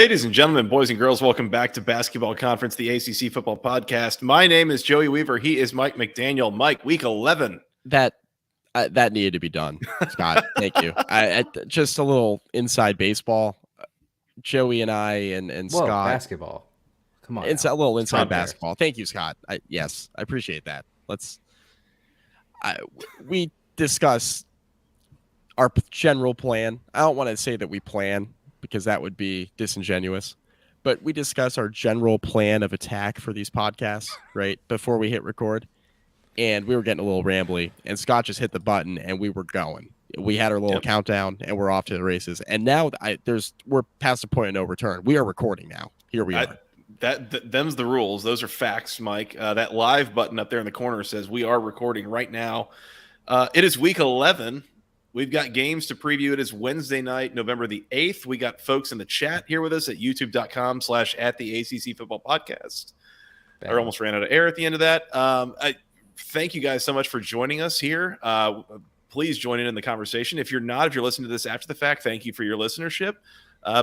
Ladies and gentlemen, boys and girls, welcome back to Basketball Conference, the ACC Football Podcast. My name is Joey Weaver. He is Mike McDaniel. Mike, week 11. That needed to be done, Scott. Thank you. Just a little inside baseball. Joey and I and Whoa, Scott. Basketball. Come on. It's a little inside basketball. Thank you, Scott. Yes, I appreciate that. We discuss our general plan. I don't want to say that we plan, because that would be disingenuous, but we discuss our general plan of attack for these podcasts, right, before we hit record, and we were getting a little rambly, and Scott just hit the button, and we were going. We had our little countdown, and we're off to the races, and now we're past the point of no return. We are recording now. Here we are. Them's the rules. Those are facts, Mike. That live button up there in the corner says we are recording right now. It is week 11. We've got games to preview. It is Wednesday night, November the 8th. We got folks in the chat here with us at youtube.com/@the-ACC Football Podcast. I almost ran out of air at the end of that. I thank you guys so much for joining us here. Please join in the conversation. If you're listening to this after the fact, thank you for your listenership.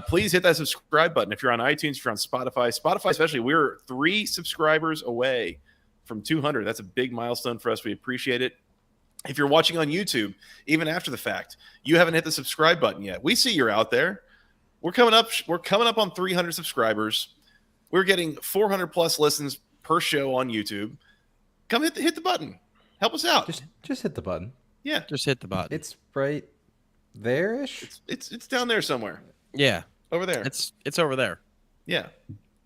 Please hit that subscribe button. If you're on iTunes, if you're on Spotify especially, we're 3 subscribers away from 200. That's a big milestone for us. We appreciate it. If you're watching on YouTube, even after the fact, you haven't hit the subscribe button yet. We see you're out there. We're coming up on 300 subscribers. We're getting 400 plus listens per show on YouTube. Come hit the button. Help us out. Just hit the button. Yeah, just hit the button. It's right there-ish. It's down there somewhere. Yeah, over there. It's over there. Yeah,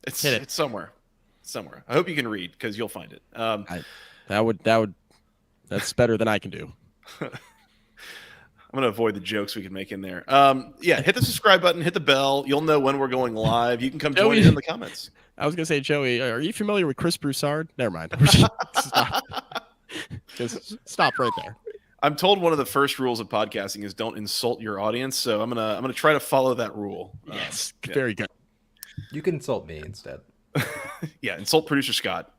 it's somewhere. I hope you can read, because you'll find it. That's better than I can do. I'm going to avoid the jokes we can make in there. Hit the subscribe button, hit the bell. You'll know when we're going live. You can come join in the comments. I was going to say, Joey, are you familiar with Chris Broussard? Never mind. Just stop right there. I'm told one of the first rules of podcasting is don't insult your audience, so I'm gonna try to follow that rule. Yes, very good. You can insult me instead. Yeah, insult producer Scott.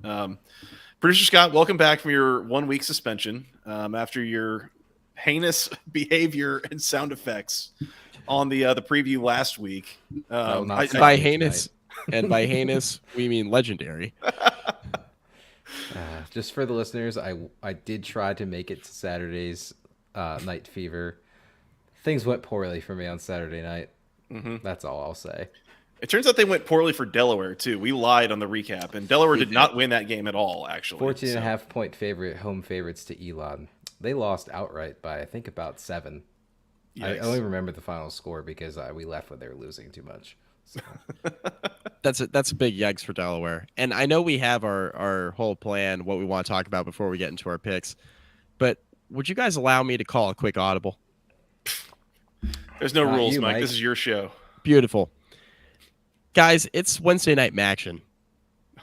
Producer Scott, welcome back from your 1-week suspension after your heinous behavior and sound effects on the preview last week. By heinous, and by heinous we mean legendary. Just for the listeners, I did try to make it to Saturday's Night Fever. Things went poorly for me on Saturday night. Mm-hmm. That's all I'll say. It turns out they went poorly for Delaware, too. We lied on the recap, and Delaware did not win that game at all, actually. 14.5 point home favorites to Elon. They lost outright by, I think, about 7. Yikes. I only remember the final score because we left when they were losing too much. So. That's a big yikes for Delaware. And I know we have our whole plan, what we want to talk about before we get into our picks. But would you guys allow me to call a quick audible? There's no rules, Mike. This is your show. Beautiful. Guys, it's Wednesday night Maction.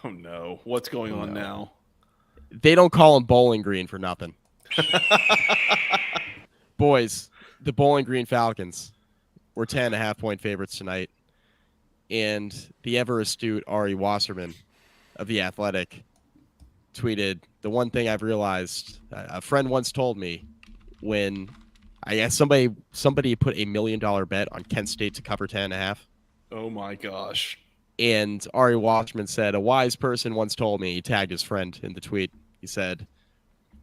Oh, no. What's going on now? They don't call them Bowling Green for nothing. Boys, the Bowling Green Falcons were 10.5 point favorites tonight. And the ever-astute Ari Wasserman of The Athletic tweeted, the one thing I've realized, a friend once told me when I guess somebody put $1 million bet on Kent State to cover 10.5. Oh my gosh. And Ari Wasserman said, a wise person once told me, he tagged his friend in the tweet. He said,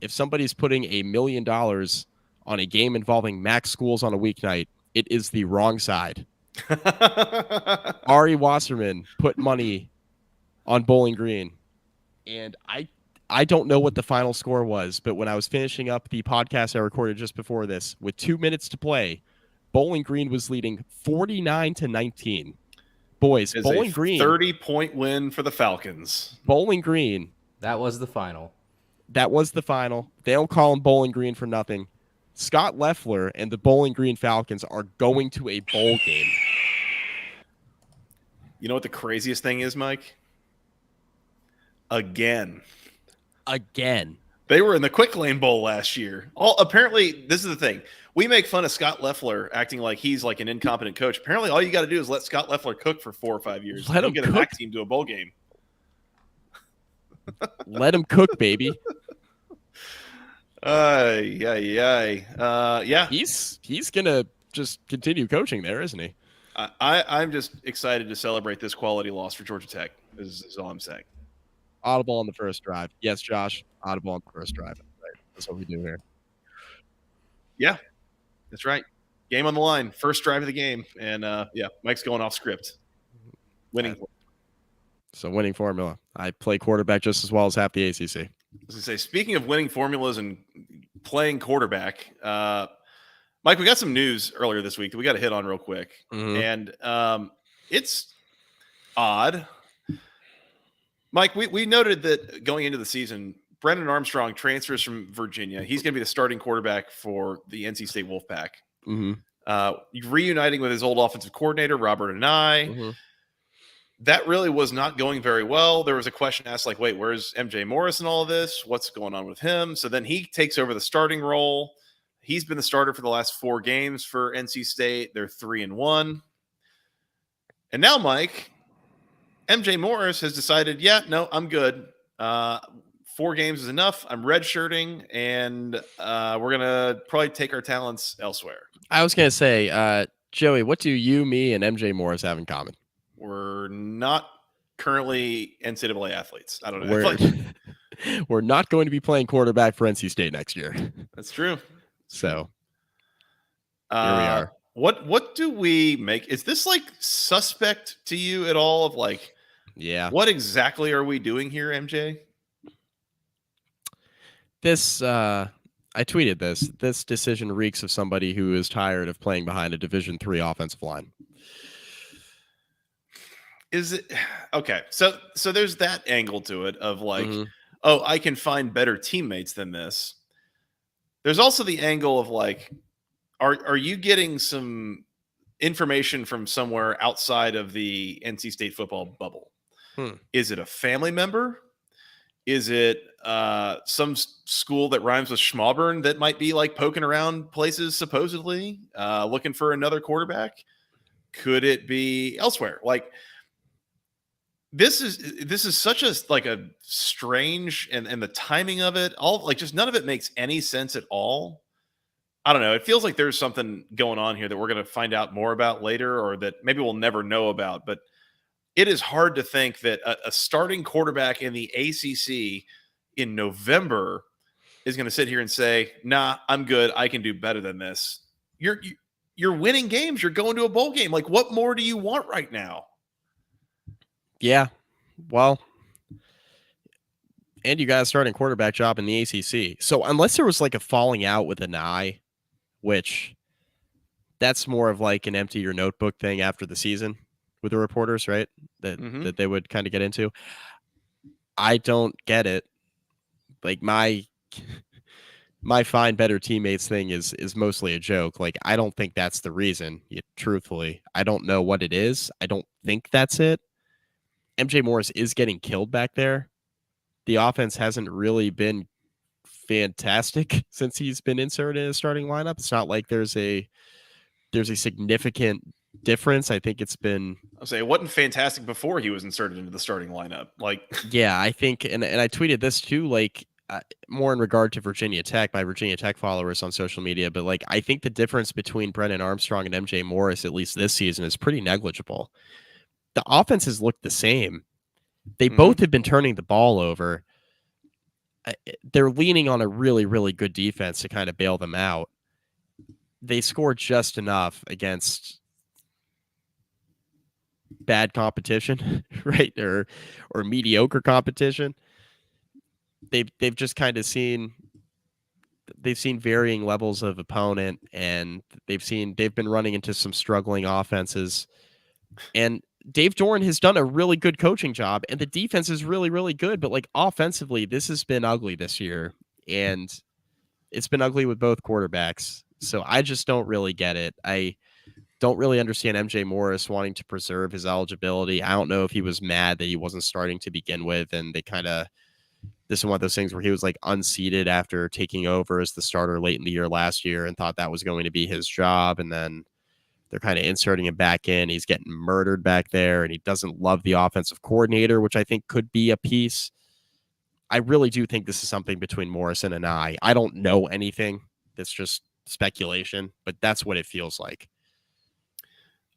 if somebody's putting $1 million on a game involving MAC schools on a weeknight, it is the wrong side. Ari Wasserman put money on Bowling Green. And I don't know what the final score was, but when I was finishing up the podcast I recorded just before this, with 2 minutes to play, Bowling Green was leading 49-19. Boys, Bowling Green 30-point win for the Falcons. Bowling Green. That was the final. They don't call them Bowling Green for nothing. Scott Loeffler and the Bowling Green Falcons are going to a bowl game. You know what the craziest thing is, Mike? Again. They were in the Quick Lane Bowl last year. Apparently, this is the thing. We make fun of Scott Loeffler acting like he's like an incompetent coach. Apparently, all you got to do is let Scott Loeffler cook for 4 or 5 years. Let him get a MAC team to a bowl game. Let him cook, baby. Yeah. He's gonna just continue coaching there, isn't he? I'm just excited to celebrate this quality loss for Georgia Tech. Is all I'm saying. Audible on the first drive. Yes, Josh. Audible on the first drive. Right. That's what we do here. Yeah, that's right. Game on the line. First drive of the game. And Mike's going off script. Winning. So winning formula. I play quarterback just as well as half the ACC. I was going to say, speaking of winning formulas and playing quarterback, Mike, we got some news earlier this week that we got to hit on real quick. Mm-hmm. And it's odd. Mike, we noted that going into the season, Brennan Armstrong transfers from Virginia. He's going to be the starting quarterback for the NC State Wolfpack. Mm-hmm. Reuniting with his old offensive coordinator, Robert Anae. Mm-hmm. That really was not going very well. There was a question asked like, wait, where's MJ Morris in all of this? What's going on with him? So then he takes over the starting role. He's been the starter for the last 4 games for NC State. They're 3-1. And now, Mike, MJ Morris has decided, I'm good. 4 games is enough. I'm redshirting, and we're going to probably take our talents elsewhere. I was going to say, Joey, what do you, me, and MJ Morris have in common? We're not currently NCAA athletes. I don't know. We're not going to be playing quarterback for NC State next year. That's true. So here we are. What do we make? Is this like suspect to you at all? Of like, what exactly are we doing here, MJ? This I tweeted this. This decision reeks of somebody who is tired of playing behind a Division III offensive line. Is it okay? So there's that angle to it of like, oh, I can find better teammates than this. There's also the angle of like, are you getting some information from somewhere outside of the NC State football bubble? Is it a family member? Is it some school that rhymes with Schmauburn that might be like poking around places supposedly looking for another quarterback? Could it be elsewhere? Like, this is such a strange and the timing of it all, like, just none of it makes any sense at all. I don't know. It feels like there's something going on here that we're going to find out more about later, or that maybe we'll never know about. But it is hard to think that a starting quarterback in the ACC in November is going to sit here and say, nah, I'm good. I can do better than this. You're winning games. You're going to a bowl game. Like, what more do you want right now? Yeah, well, and you got a starting quarterback job in the ACC. So unless there was like a falling out with Anae, which that's more of like an empty your notebook thing after the season with the reporters, right? That they would kind of get into. I don't get it. Like my find better teammates thing is mostly a joke. Like, I don't think that's the reason. Truthfully, I don't know what it is. I don't think that's it. MJ Morris is getting killed back there. The offense hasn't really been fantastic since he's been inserted in a starting lineup. It's not like there's a significant difference. I think it's been. I'll say it wasn't fantastic before he was inserted into the starting lineup. Like, yeah, I think, and I tweeted this too, like more in regard to Virginia Tech, my Virginia Tech followers on social media. But like, I think the difference between Brennan Armstrong and MJ Morris, at least this season, is pretty negligible. The offenses look the same. They both have been turning the ball over. They're leaning on a really, really good defense to kind of bail them out. They scored just enough against bad competition, right? Or mediocre competition. They've just kind of seen varying levels of opponent, and they've been running into some struggling offenses. And Dave Doran has done a really good coaching job, and the defense is really, really good. But like, offensively, this has been ugly this year, and it's been ugly with both quarterbacks. So I just don't really get it. I don't really understand MJ Morris wanting to preserve his eligibility. I don't know if he was mad that he wasn't starting to begin with, and this is one of those things where he was like unseated after taking over as the starter late in the year last year and thought that was going to be his job, and then they're kind of inserting him back in. He's getting murdered back there, and he doesn't love the offensive coordinator, which I think could be a piece. I really do think this is something between Morris and Anae. I don't know anything. It's just speculation, but that's what it feels like.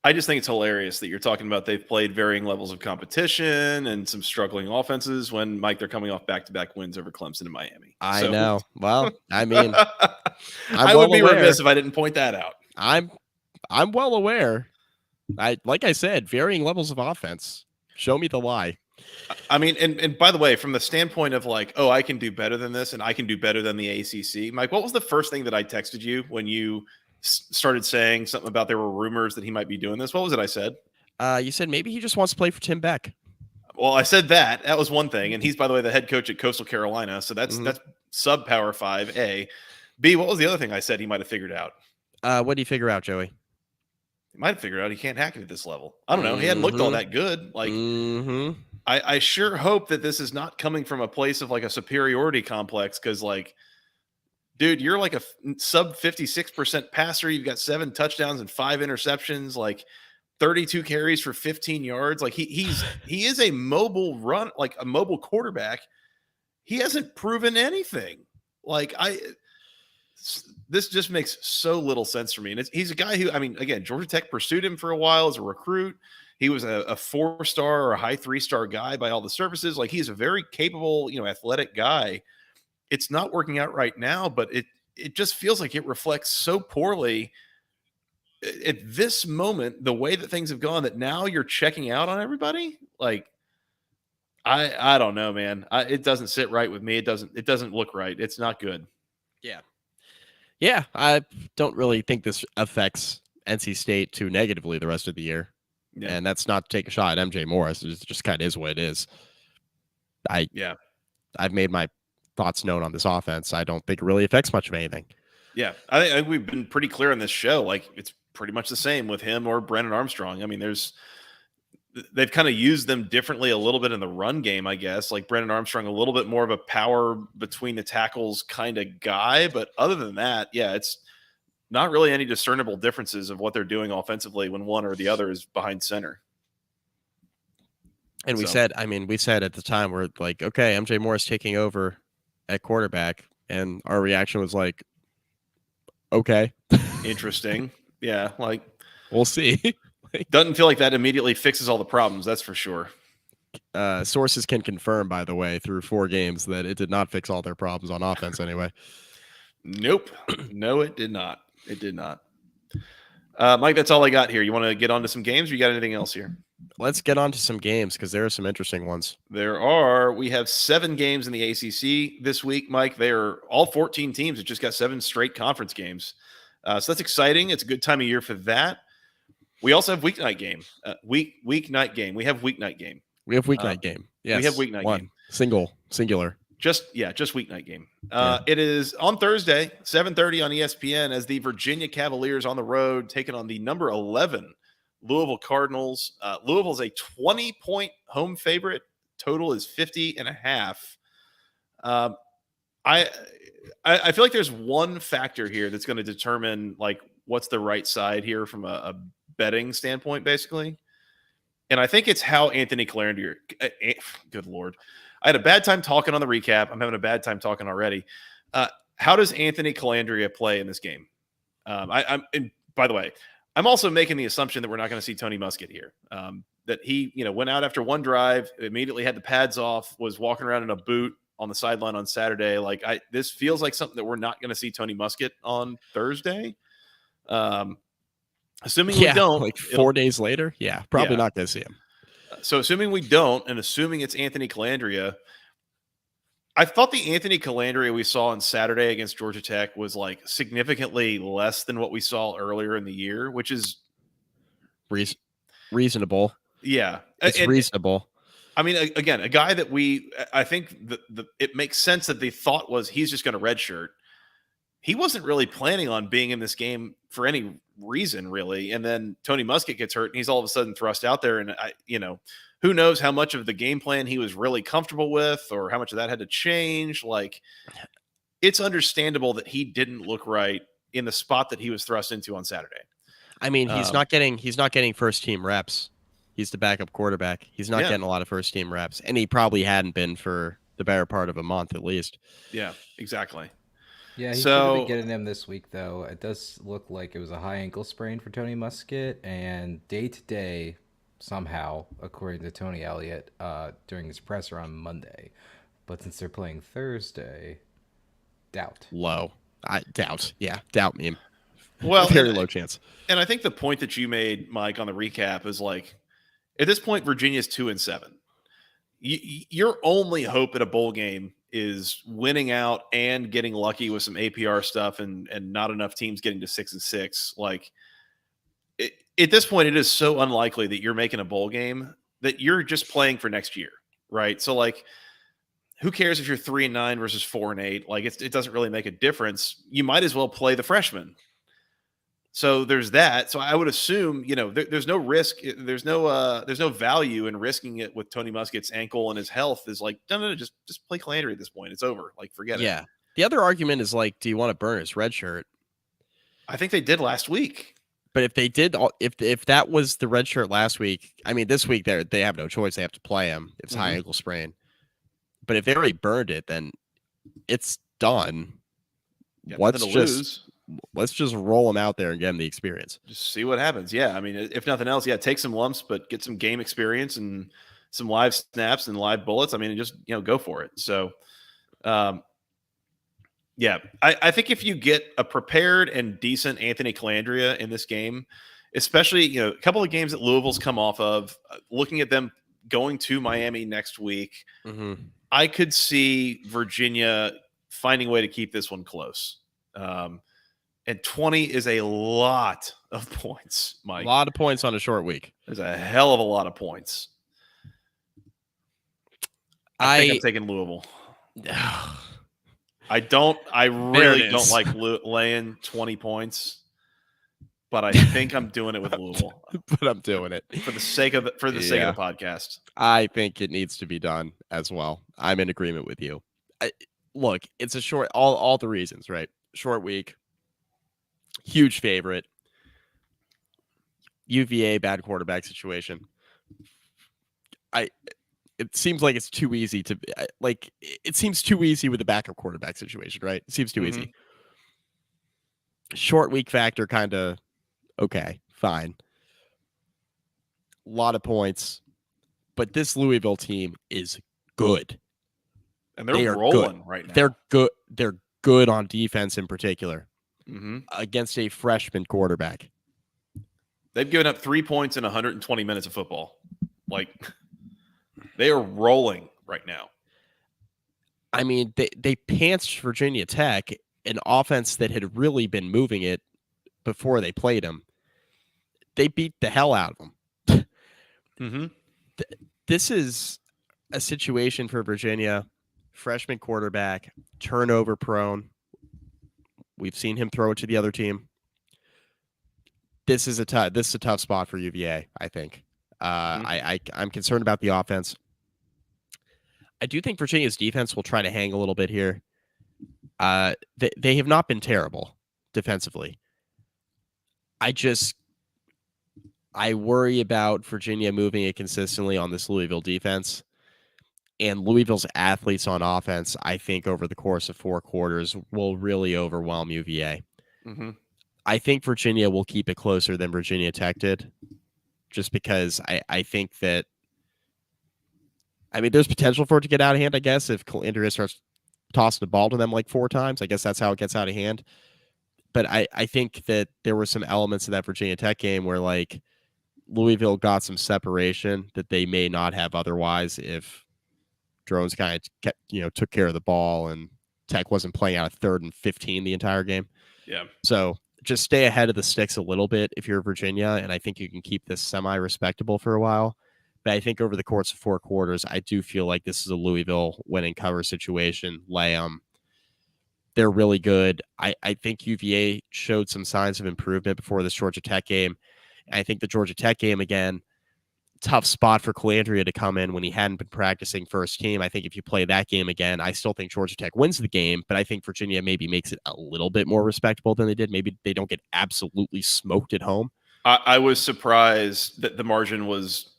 I just think it's hilarious that you're talking about they've played varying levels of competition and some struggling offenses when, Mike, they're coming off back-to-back wins over Clemson and Miami. I know. Well, I mean, I would be remiss if I didn't point that out. I'm well aware. Like I said, varying levels of offense. Show me the lie. I mean, and by the way, from the standpoint of like, oh, I can do better than this and I can do better than the ACC, Mike, what was the first thing that I texted you when you started saying something about there were rumors that he might be doing this? What was it I said? You said maybe he just wants to play for Tim Beck. Well, I said that. That was one thing. And he's, by the way, the head coach at Coastal Carolina. So that's sub Power 5 A. B, what was the other thing I said he might have figured out? What did he figure out, Joey? He might have figured out he can't hack it at this level. I don't know. He hadn't looked all that good. Like, I sure hope that this is not coming from a place of like a superiority complex because, like, dude, you're like a sub 56% passer. You've got 7 touchdowns and 5 interceptions, like 32 carries for 15 yards. Like he is a mobile run, like a mobile quarterback. He hasn't proven anything. Like this just makes so little sense for me. And he's a guy who, I mean, again, Georgia Tech pursued him for a while as a recruit. He was a 4-star or a high 3-star guy by all the services. Like he's a very capable, athletic guy. It's not working out right now, but it just feels like it reflects so poorly at this moment, the way that things have gone, that now you're checking out on everybody. Like, I don't know, man. It doesn't sit right with me. It doesn't look right. It's not good. Yeah. I don't really think this affects NC State too negatively the rest of the year. Yeah. And that's not to take a shot at MJ Morris. It just kind of is what it is. I've made my thoughts known on this offense. I don't think it really affects much of anything. Yeah, I think we've been pretty clear on this show. Like it's pretty much the same with him or Brennan Armstrong. I mean, they've kind of used them differently a little bit in the run game, I guess. Like Brennan Armstrong, a little bit more of a power between the tackles kind of guy. But other than that, yeah, it's not really any discernible differences of what they're doing offensively when one or the other is behind center. And we said at the time, we're like, okay, MJ Morris taking over at quarterback. And our reaction was like, okay. Interesting. Yeah, like we'll see. Doesn't feel like that immediately fixes all the problems, that's for sure. Sources can confirm, by the way, through 4 games that it did not fix all their problems on offense anyway. Nope. No, it did not. It did not. Mike, that's all I got here. You want to get on to some games or you got anything else here? Let's get on to some games because there are some interesting ones. We have 7 games in the ACC this week, Mike. They are all 14 teams that just got 7 straight conference games. So that's exciting. It's a good time of year for that. We also have weeknight game. Weeknight game. We have weeknight game. We have weeknight game. Yes. We have weeknight game. Singular. Just weeknight game. It is on Thursday, 7:30 on ESPN as the Virginia Cavaliers on the road taking on the number 11 Louisville Cardinals. Louisville's a 20-point home favorite. Total is 50.5. I feel like there's one factor here that's going to determine like what's the right side here from a betting standpoint, basically. And I think it's how Anthony Calandria. Good Lord. I had a bad time talking on the recap. I'm having a bad time talking already. How does Anthony Calandria play in this game? And by the way, I'm also making the assumption that we're not going to see Tony Muskett here. That he, went out after one drive, immediately had the pads off, was walking around in a boot on the sideline on Saturday. Like this feels like something that we're not going to see Tony Muskett on Thursday. Assuming we don't, like 4 days later, probably not going to see him. So assuming we don't, and assuming it's Anthony Calandria, I thought the Anthony Calandria we saw on Saturday against Georgia Tech was like significantly less than what we saw earlier in the year, which is reasonable. Yeah, it's reasonable. I mean, again, a guy that I think it makes sense that the thought was he's just going to redshirt. He wasn't really planning on being in this game for any reason, really. And then Tony Muskett gets hurt, and he's all of a sudden thrust out there. And who knows how much of the game plan he was really comfortable with, or how much of that had to change. Like, it's understandable that he didn't look right in the spot that he was thrust into on Saturday. I mean, he's not getting first team reps. He's the backup quarterback. He's not getting a lot of first team reps, and he probably hadn't been for the better part of a month at least. Yeah, exactly. Yeah, he should have been getting him this week, though. It does look like it was a high ankle sprain for Tony Muskett, and day to day, somehow, according to Tony Elliott, during his presser on Monday. But since they're playing Thursday, doubt. Low. I doubt. Yeah, doubt meme. Well, very low chance. And I think the point that you made, Mike, on the recap is like, at this point, Virginia's 2-7. Your only hope at a bowl game is winning out and getting lucky with some APR stuff and not enough teams getting to 6-6. Like, at this point, it is so unlikely that you're making a bowl game that you're just playing for next year, right? So, like, who cares if you're 3-9 versus 4-8? Like, it doesn't really make a difference. You might as well play the freshmen. So there's that. So I would assume, there's no risk. There's no value in risking it with Tony Muskett's ankle and his health. Is like, no, just play Calandry at this point. It's over. Like, forget it. Yeah. The other argument is like, do you want to burn his red shirt? I think they did last week. But if they did, if that was the red shirt last week, I mean, this week they have no choice. They have to play him. It's high ankle sprain. But if they already burned it, then it's done. Yeah, let's just roll him out there and get him the experience. Just see what happens. Yeah, I mean, if nothing else, take some lumps, but get some game experience and some live snaps and live bullets. I mean, and just go for it. So, I think if you get a prepared and decent Anthony Calandria in this game, especially a couple of games that Louisville's come off of, looking at them going to Miami next week, I could see Virginia finding a way to keep this one close. And 20 is a lot of points, Mike. A lot of points on a short week. There's a hell of a lot of points. I think I'm taking Louisville. I really don't like laying 20 points, but I think I'm doing it with Louisville. But I'm doing it for the sake of the podcast. I think it needs to be done as well. I'm in agreement with you. Look, it's a short. All the reasons, right? Short week. Huge favorite. UVA bad quarterback situation. It seems like it's too easy to it seems too easy with the backup quarterback situation, right? It seems too easy. Short week factor, kind of okay, fine. A lot of points, but this Louisville team is good, and they're rolling right now. They're good. They're good on defense in particular. Against a freshman quarterback. They've given up 3 points in 120 minutes of football. Like, they are rolling right now. I mean, they pantsed Virginia Tech, an offense that had really been moving it before they played them. They beat the hell out of them. This is a situation for Virginia. Freshman quarterback, turnover prone. We've seen him throw it to the other team. This is a tough spot for UVA, I think. I'm concerned about the offense. I do think Virginia's defense will try to hang a little bit here. They have not been terrible defensively. I worry about Virginia moving it consistently on this Louisville defense. And Louisville's athletes on offense, I think, over the course of 4 quarters will really overwhelm UVA. I think Virginia will keep it closer than Virginia Tech did, just because I think that, there's potential for it to get out of hand, I guess, if Calandria starts tossing the ball to them like 4 times. I guess that's how it gets out of hand. But I think that there were some elements of that Virginia Tech game where, like, Louisville got some separation that they may not have otherwise if Drones kind of kept, took care of the ball and Tech wasn't playing out of 3rd and 15 the entire game. Yeah. So just stay ahead of the sticks a little bit if you're Virginia, and I think you can keep this semi-respectable for a while. But I think over the course of 4 quarters, I do feel like this is a Louisville winning cover situation. Lay 'em. They're really good. I think UVA showed some signs of improvement before this Georgia Tech game. And I think the Georgia Tech game, again, tough spot for Calandria to come in when he hadn't been practicing first team. I think if you play that game again, I still think Georgia Tech wins the game, but I think Virginia maybe makes it a little bit more respectable than they did. Maybe they don't get absolutely smoked at home. I was surprised that the margin was,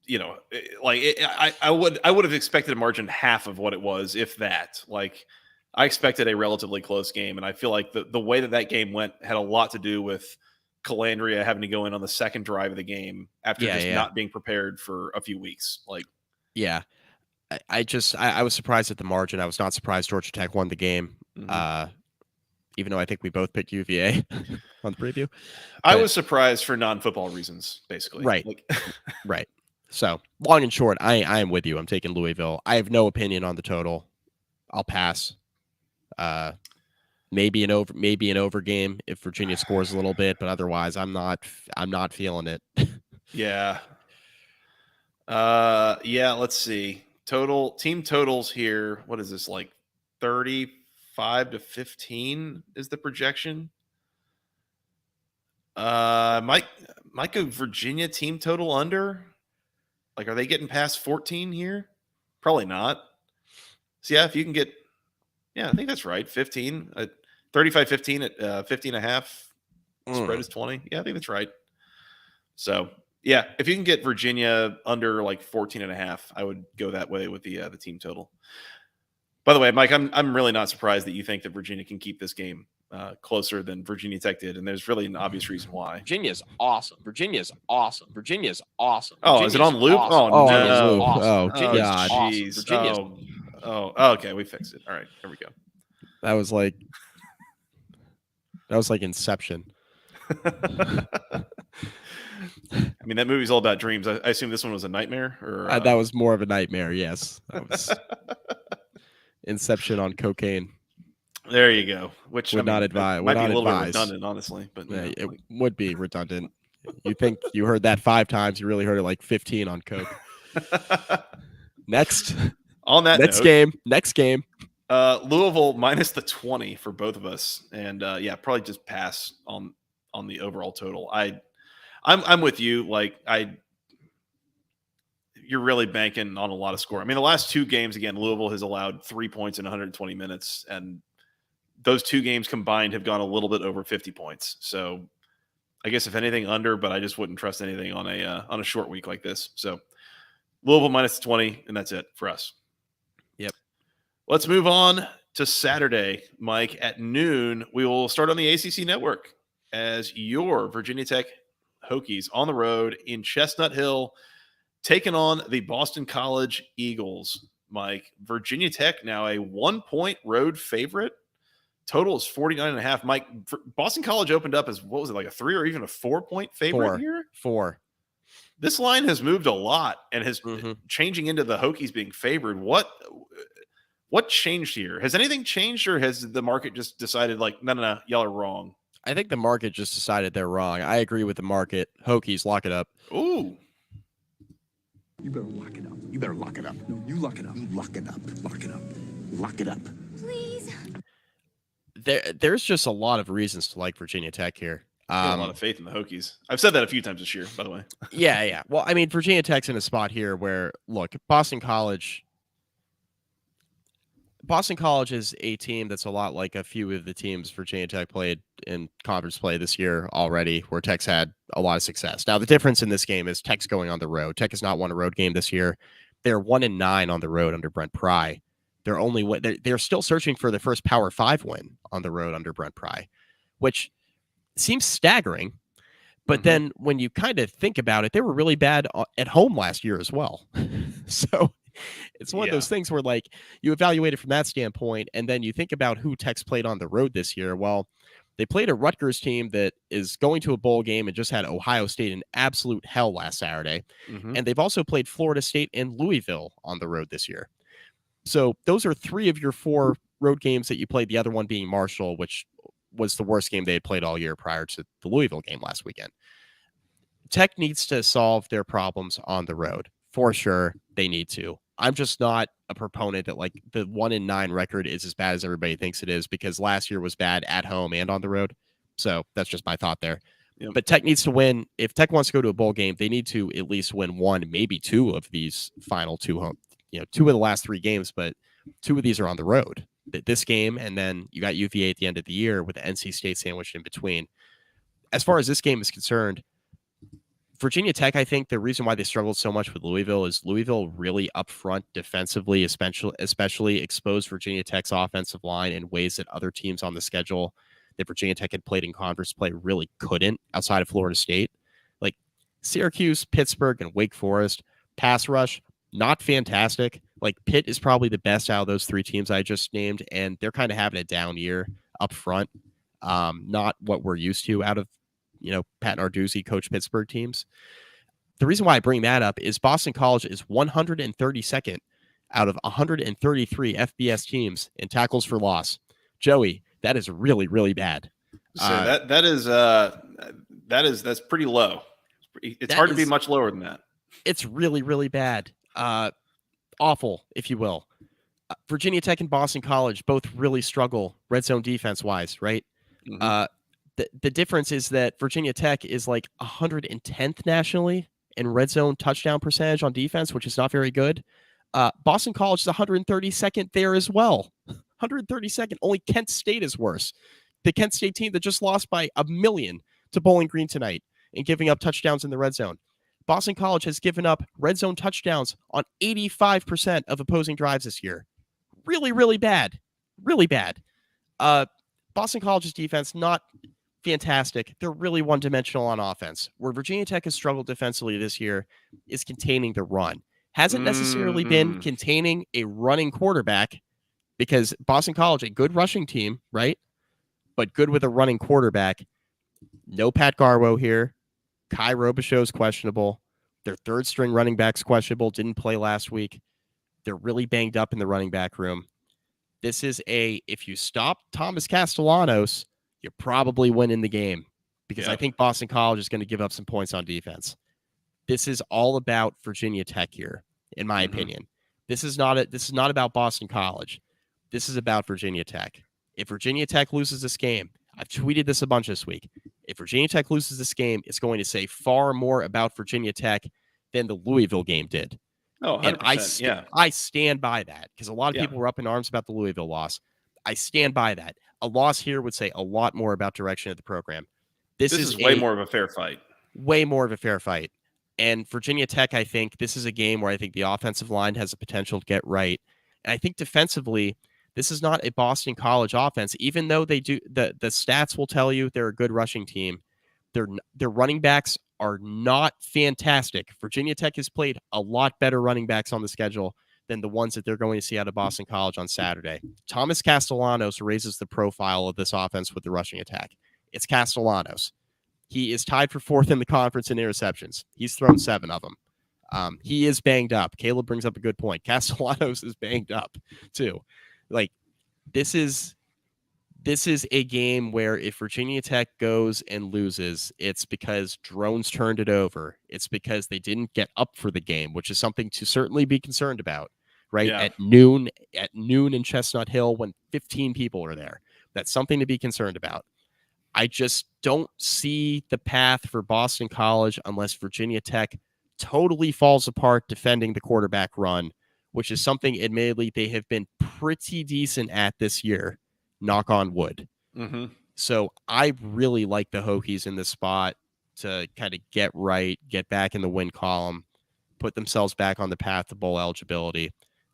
I would have expected a margin half of what it was, if that. Like, I expected a relatively close game, and I feel like the way that game went had a lot to do with Calandria having to go in on the second drive of the game after not being prepared for a few weeks. Yeah. I was surprised at the margin. I was not surprised Georgia Tech won the game. Even though I think we both picked UVA on the preview. I was surprised for non-football reasons, basically. Right. Right. So, long and short, I am with you. I'm taking Louisville. I have no opinion on the total. I'll pass. Maybe an over game if Virginia scores a little bit, but otherwise I'm not feeling it. Yeah. Let's see. Team totals here. What is this, like 35 to 15 is the projection? Might go Virginia team total under. Like, are they getting past 14 here? Probably not. So yeah, if you can get, I think that's right. 15, 35-15 at 15 and a half. Spread is 20. Yeah, I think that's right. So yeah, if you can get Virginia under like 14 and a half, I would go that way with the team total. By the way, Mike, I'm really not surprised that you think that Virginia can keep this game closer than Virginia Tech did, and there's really an obvious reason why. Virginia's awesome. Oh, is it on loop? Awesome. Oh, no. Awesome. Oh, God. Jeez. Oh, okay, we fixed it. All right, here we go. That was like Inception. I mean, that movie's all about dreams. I assume this one was a nightmare, or that was more of a nightmare. Yes, that was Inception on cocaine. There you go. Which would not advise. Might be a little bit redundant, honestly, but it would be redundant. You think you heard that 5 times? You really heard it like 15 on coke. Next game. Louisville minus the 20 for both of us, and probably just pass on the overall total. I'm with you. You're really banking on a lot of score. I mean, the last 2 games, again, Louisville has allowed 3 points in 120 minutes, and those 2 games combined have gone a little bit over 50 points. So I guess if anything under, but I just wouldn't trust anything on a short week like this. So Louisville minus 20, and that's it for us. Yep. Let's move on to Saturday, Mike. At noon, we will start on the ACC network as your Virginia Tech Hokies on the road in Chestnut Hill, taking on the Boston College Eagles. Mike, Virginia Tech now a 1-point road favorite. Total is 49.5. Mike, Boston College opened up as, what was it, like a 3 or even a 4-point favorite here? 4. This line has moved a lot and has changing into the Hokies being favored. What changed here? Has anything changed, or has the market just decided no, y'all are wrong? I think the market just decided they're wrong. I agree with the market. Hokies, lock it up. Ooh. You better lock it up. You better lock it up. No, you lock it up. You lock it up. Lock it up. Lock it up. Please. There's just a lot of reasons to like Virginia Tech here. I have a lot of faith in the Hokies. I've said that a few times this year, by the way. Yeah. Well, I mean, Virginia Tech's in a spot here where, look, Boston College is a team that's a lot like a few of the teams Virginia Tech played in conference play this year already, where Tech's had a lot of success. Now, the difference in this game is Tech's going on the road. Tech has not won a road game this year. They're 1-9 on the road under Brent Pry. They're still searching for their first Power 5 win on the road under Brent Pry, which seems staggering. But then when you kind of think about it, they were really bad at home last year as well. So it's one of those things where, like, you evaluate it from that standpoint, and then you think about who Tech's played on the road this year. Well, they played a Rutgers team that is going to a bowl game and just had Ohio State in absolute hell last Saturday. And they've also played Florida State and Louisville on the road this year. So those are 3 of your 4 road games that you played, the other one being Marshall, which was the worst game they had played all year prior to the Louisville game last weekend. Tech needs to solve their problems on the road. For sure, they need to. I'm just not a proponent that, like, the 1-9 record is as bad as everybody thinks it is, because last year was bad at home and on the road. So that's just my thought there. Yep. But Tech needs to win. If Tech wants to go to a bowl game, they need to at least win 1, maybe 2 of these final 2 home. 2 of the last 3 games, but 2 of these are on the road. This game, and then you got UVA at the end of the year with NC State sandwiched in between. As far as this game is concerned, Virginia Tech, I think the reason why they struggled so much with Louisville is Louisville really upfront defensively, especially exposed Virginia Tech's offensive line in ways that other teams on the schedule that Virginia Tech had played in conference play really couldn't outside of Florida State. Like Syracuse, Pittsburgh, and Wake Forest, pass rush, not fantastic. Like Pitt is probably the best out of those three teams I just named, and they're kind of having a down year up front. Not what we're used to out of Pat Narduzzi coach Pittsburgh teams. The reason why I bring that up is Boston College is 132nd out of 133 FBS teams in tackles for loss. Joey, that is really, really bad. So that's pretty low. It's hard to be much lower than that. It's really, really bad. Awful, if you will. Virginia Tech and Boston College both really struggle red zone defense wise, right? Mm-hmm. The difference is that Virginia Tech is like 110th nationally in red zone touchdown percentage on defense, which is not very good. Boston College is 132nd there as well. 132nd. Only Kent State is worse. The Kent State team that just lost by 1 million to Bowling Green tonight and giving up touchdowns in the red zone. Boston College has given up red zone touchdowns on 85% of opposing drives this year. Really, really bad. Really bad. Boston College's defense, not fantastic. They're really one-dimensional on offense. Where Virginia Tech has struggled defensively this year is containing the run. Hasn't necessarily been containing a running quarterback, because Boston College, a good rushing team, right? But good with a running quarterback. No Pat Garwo here. Kai Robichaux's questionable. Their third-string running back's questionable. Didn't play last week. They're really banged up in the running back room. This is if you stop Thomas Castellanos, you're probably winning the game, because I think Boston College is going to give up some points on defense. This is all about Virginia Tech here, in my opinion. This is not about Boston College. This is about Virginia Tech. If Virginia Tech loses this game, I've tweeted this a bunch this week. If Virginia Tech loses this game, it's going to say far more about Virginia Tech than the Louisville game did. Oh, 100%, and I stand by that, because a lot of people were up in arms about the Louisville loss. I stand by that. A loss here would say a lot more about direction of the program. This is way more of a fair fight. Way more of a fair fight. And Virginia Tech, I think this is a game where I think the offensive line has the potential to get right. And I think defensively, this is not a Boston College offense, even though they do the stats will tell you they're a good rushing team. Their running backs are not fantastic. Virginia Tech has played a lot better running backs on the schedule than the ones that they're going to see out of Boston College on Saturday. Thomas Castellanos raises the profile of this offense with the rushing attack. It's Castellanos. He is tied for fourth in the conference in interceptions. He's thrown 7 of them. He is banged up. Caleb brings up a good point. Castellanos is banged up too. Like, this is a game where if Virginia Tech goes and loses, it's because drones turned it over. It's because they didn't get up for the game, which is something to certainly be concerned about, right? Yeah. At noon in Chestnut Hill when 15 people are there. That's something to be concerned about. I just don't see the path for Boston College unless Virginia Tech totally falls apart defending the quarterback run, which is something, admittedly, they have been pretty decent at this year. Knock on wood. Mm-hmm. So I really like the Hokies in this spot to kind of get right, get back in the win column, put themselves back on the path to bowl eligibility.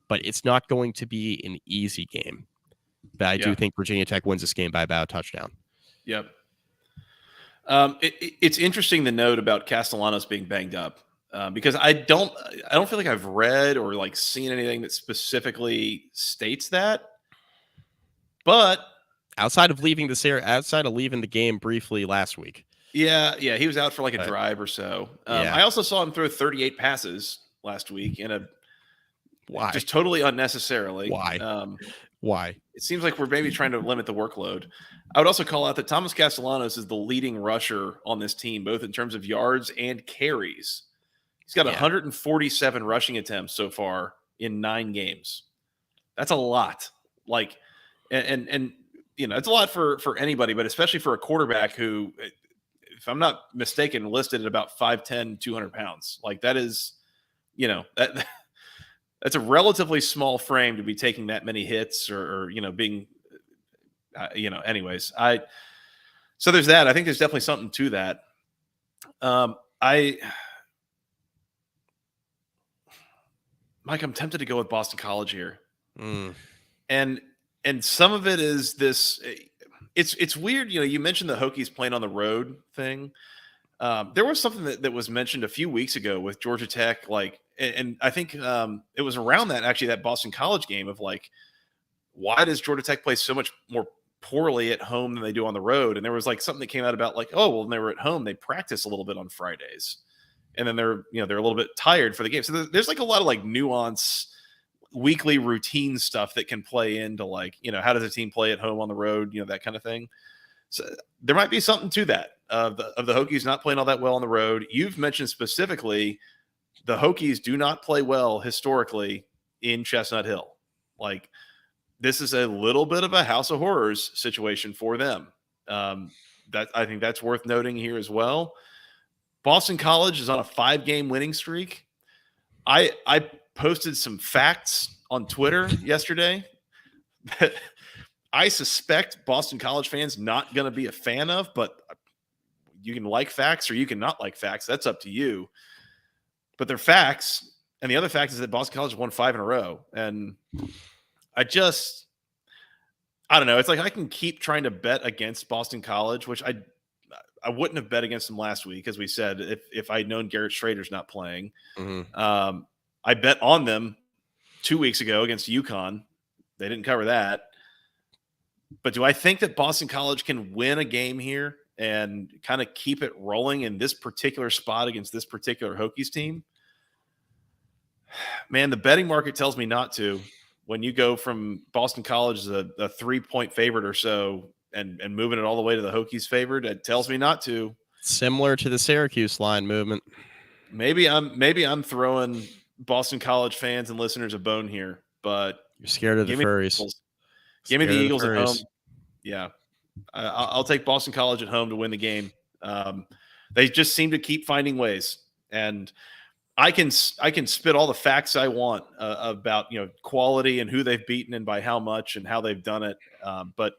But it's not going to be an easy game. But I do think Virginia Tech wins this game by about a touchdown. Yep. It's interesting to note about Castellanos being banged up because I don't feel like I've read or like seen anything that specifically states that. But outside of leaving the game briefly last week. Yeah, he was out for like a drive or so. I also saw him throw 38 passes last week Why? Just totally unnecessarily. Why? Why? It seems like we're maybe trying to limit the workload. I would also call out that Thomas Castellanos is the leading rusher on this team, both in terms of yards and carries. He's got 147 rushing attempts so far in 9 games. That's a lot. Like, and you know, it's a lot for anybody, but especially for a quarterback who, if I'm not mistaken, listed at about 5'10", 200 pounds. Like, that is, you know, that's a relatively small frame to be taking that many hits or you know, being, you know, anyways. So there's that. I think there's definitely something to that. Mike, I'm tempted to go with Boston College here. Mm. And some of it is this. It's weird. You mentioned the Hokies playing on the road thing. There was something that was mentioned a few weeks ago with Georgia Tech, and I think it was around that Boston College game of why does Georgia Tech play so much more poorly at home than they do on the road? And there was something that came out about when they were at home, they practice a little bit on Fridays, and then they're a little bit tired for the game. So there's a lot of nuance, weekly routine stuff that can play into how does a team play at home on the road, that kind of thing. So there might be something to that of the Hokies not playing all that well on the road. You've mentioned specifically the Hokies do not play well historically in Chestnut Hill. This is a little bit of a House of Horrors situation for them. That I think that's worth noting here as well. Boston College is on a 5-game winning streak. I posted some facts on Twitter yesterday that I suspect Boston College fans not going to be a fan of, but you can like facts or you can not like facts. That's up to you. But they're facts. And the other fact is that Boston College won 5 in a row. And I don't know. It's I can keep trying to bet against Boston College, which I wouldn't have bet against them last week, as we said, if I'd known Garrett Schrader's not playing. Mm-hmm. I bet on them 2 weeks ago against UConn. They didn't cover that. But do I think that Boston College can win a game here and kind of keep it rolling in this particular spot against this particular Hokies team? Man, the betting market tells me not to. When you go from Boston College as a 3-point favorite or so and moving it all the way to the Hokies favored, it tells me not to. Similar to the Syracuse line movement. Maybe I'm throwing Boston College fans and listeners a bone here, but you're scared of the furries. Give me the Eagles at home. Yeah, I'll take Boston College at home to win the game. They just seem to keep finding ways, and I can spit all the facts I want about quality and who they've beaten and by how much and how they've done it, but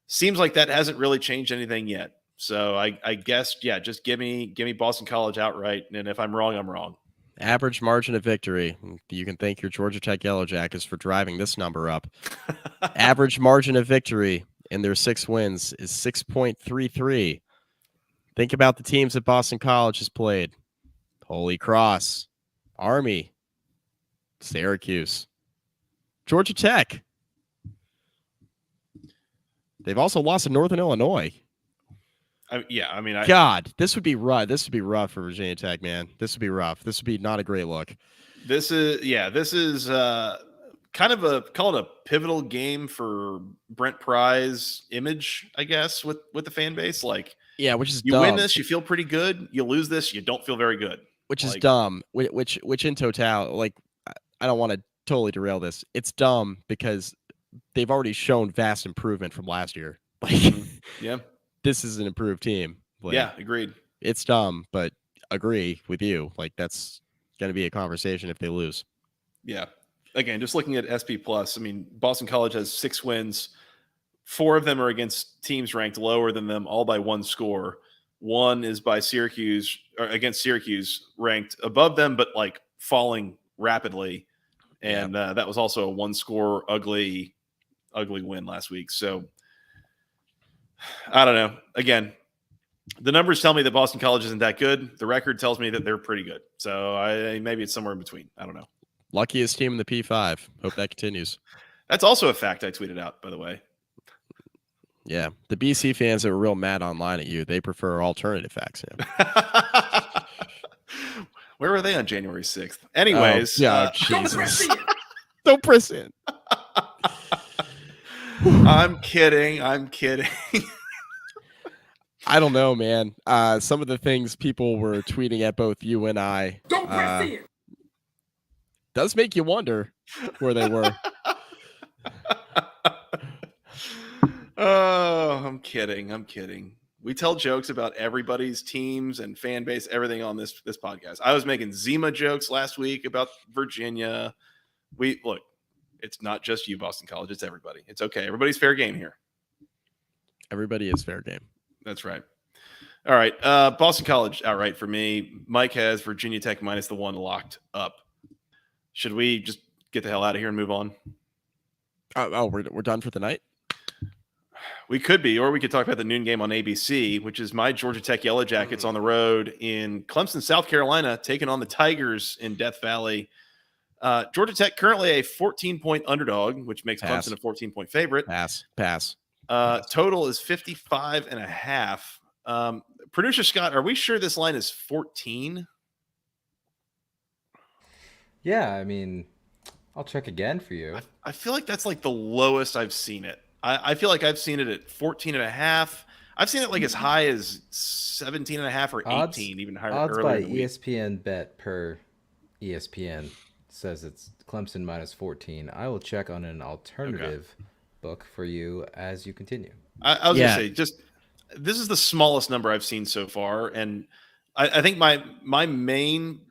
seems like that hasn't really changed anything yet. So I guess just give me Boston College outright, and if I'm wrong, I'm wrong. Average margin of victory. You can thank your Georgia Tech Yellow Jackets for driving this number up. Average margin of victory in their 6 wins is 6.33. Think about the teams that Boston College has played. Holy Cross, Army, Syracuse, Georgia Tech. They've also lost to Northern Illinois. God, this would be rough. This would be rough for Virginia Tech, man. This would be rough. This would be not a great look. This is kind of call it a pivotal game for Brent Pry's image, I guess, with the fan base. Which is you dumb. win this, you feel pretty good. You lose this, you don't feel very good. Which is dumb. Which in total, I don't want to totally derail this. It's dumb because they've already shown vast improvement from last year. Yeah. This is an improved team. Agreed. It's dumb, but agree with you. That's going to be a conversation if they lose. Yeah. Again, just looking at SP Plus, Boston College has 6 wins. 4 of them are against teams ranked lower than them, all by 1 score. 1 is by Syracuse, or against Syracuse, ranked above them, but falling rapidly. And that was also a 1-score ugly win last week. So I don't know. Again, the numbers tell me that Boston College isn't that good. The record tells me that they're pretty good. So maybe it's somewhere in between. I don't know. Luckiest team in the P5. Hope that continues. That's also a fact I tweeted out, by the way. Yeah. The BC fans that were real mad online at you, they prefer alternative facts. Yeah. Where were they on January 6th? Anyways. Jesus. Don't press in. I'm kidding. I don't know, man. Some of the things people were tweeting at both you and I does make you wonder where they were. Oh, I'm kidding. We tell jokes about everybody's teams and fan base, everything on this podcast. I was making Zima jokes last week about Virginia. Look, it's not just you, Boston College. It's everybody. It's okay. Everybody's fair game here. Everybody is fair game. That's right. All right. Boston College outright for me. Mike has Virginia Tech -1 locked up. Should we just get the hell out of here and move on? We're done for the night? We could be, or we could talk about the noon game on ABC, which is my Georgia Tech Yellow Jackets on the road in Clemson, South Carolina, taking on the Tigers in Death Valley. Georgia Tech currently a 14-point underdog, which makes Clemson a 14-point favorite. Pass. Total is 55.5. Producer Scott, are we sure this line is 14? Yeah, I mean, I'll check again for you. I feel like that's like the lowest I've seen it. I feel like I've seen it at 14.5. I've seen it like as high as 17.5 or 18, even higher. Odds earlier by in the week. ESPN bet per ESPN says it's Clemson -14. I will check on an alternative book for you as you continue. I was going to say, just this is the smallest number I've seen so far. And I think my main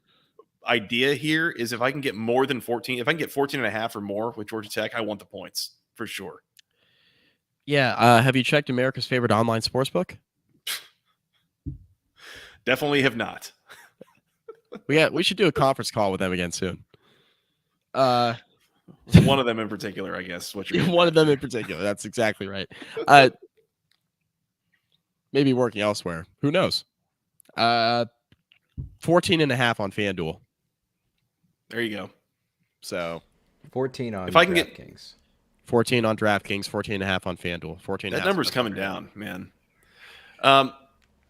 idea here is if I can get more than 14, if I can get 14.5 or more with Georgia Tech, I want the points for sure. Yeah. Have you checked America's favorite online sportsbook? Definitely have not. We should do a conference call with them again soon. One of them in particular, I guess. One of them in particular. That's exactly right. Maybe working elsewhere. Who knows? 14.5 on FanDuel. There you go. So 14 on if I can get Kings. 14 on DraftKings, 14.5 on FanDuel. 14. That number's coming down, man.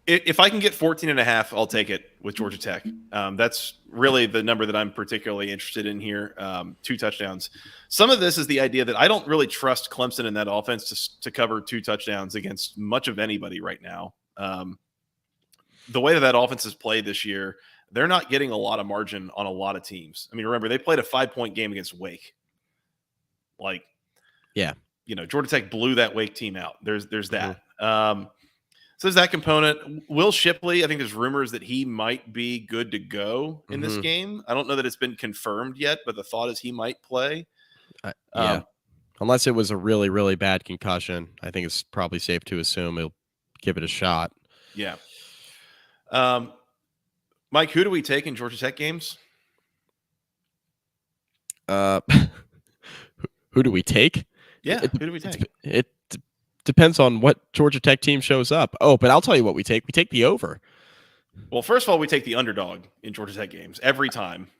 If I can get 14.5, I'll take it with Georgia Tech. That's really the number that I'm particularly interested in here. 2 touchdowns. Some of this is the idea that I don't really trust Clemson in that offense to cover 2 touchdowns against much of anybody right now. The way that offense has played this year, they're not getting a lot of margin on a lot of teams. I mean, remember, they played a 5-point game against Wake. Georgia Tech blew that Wake team out. There's that. So there's that component. Will Shipley, I think there's rumors that he might be good to go in this game. I don't know that it's been confirmed yet, but the thought is he might play. Unless it was a really, really bad concussion, I think it's probably safe to assume he'll give it a shot. Yeah. Mike, who do we take in Georgia Tech games? Who do we take? Yeah, who do we take? It depends on what Georgia Tech team shows up. Oh, but I'll tell you what we take. We take the over. Well, first of all, we take the underdog in Georgia Tech games every time.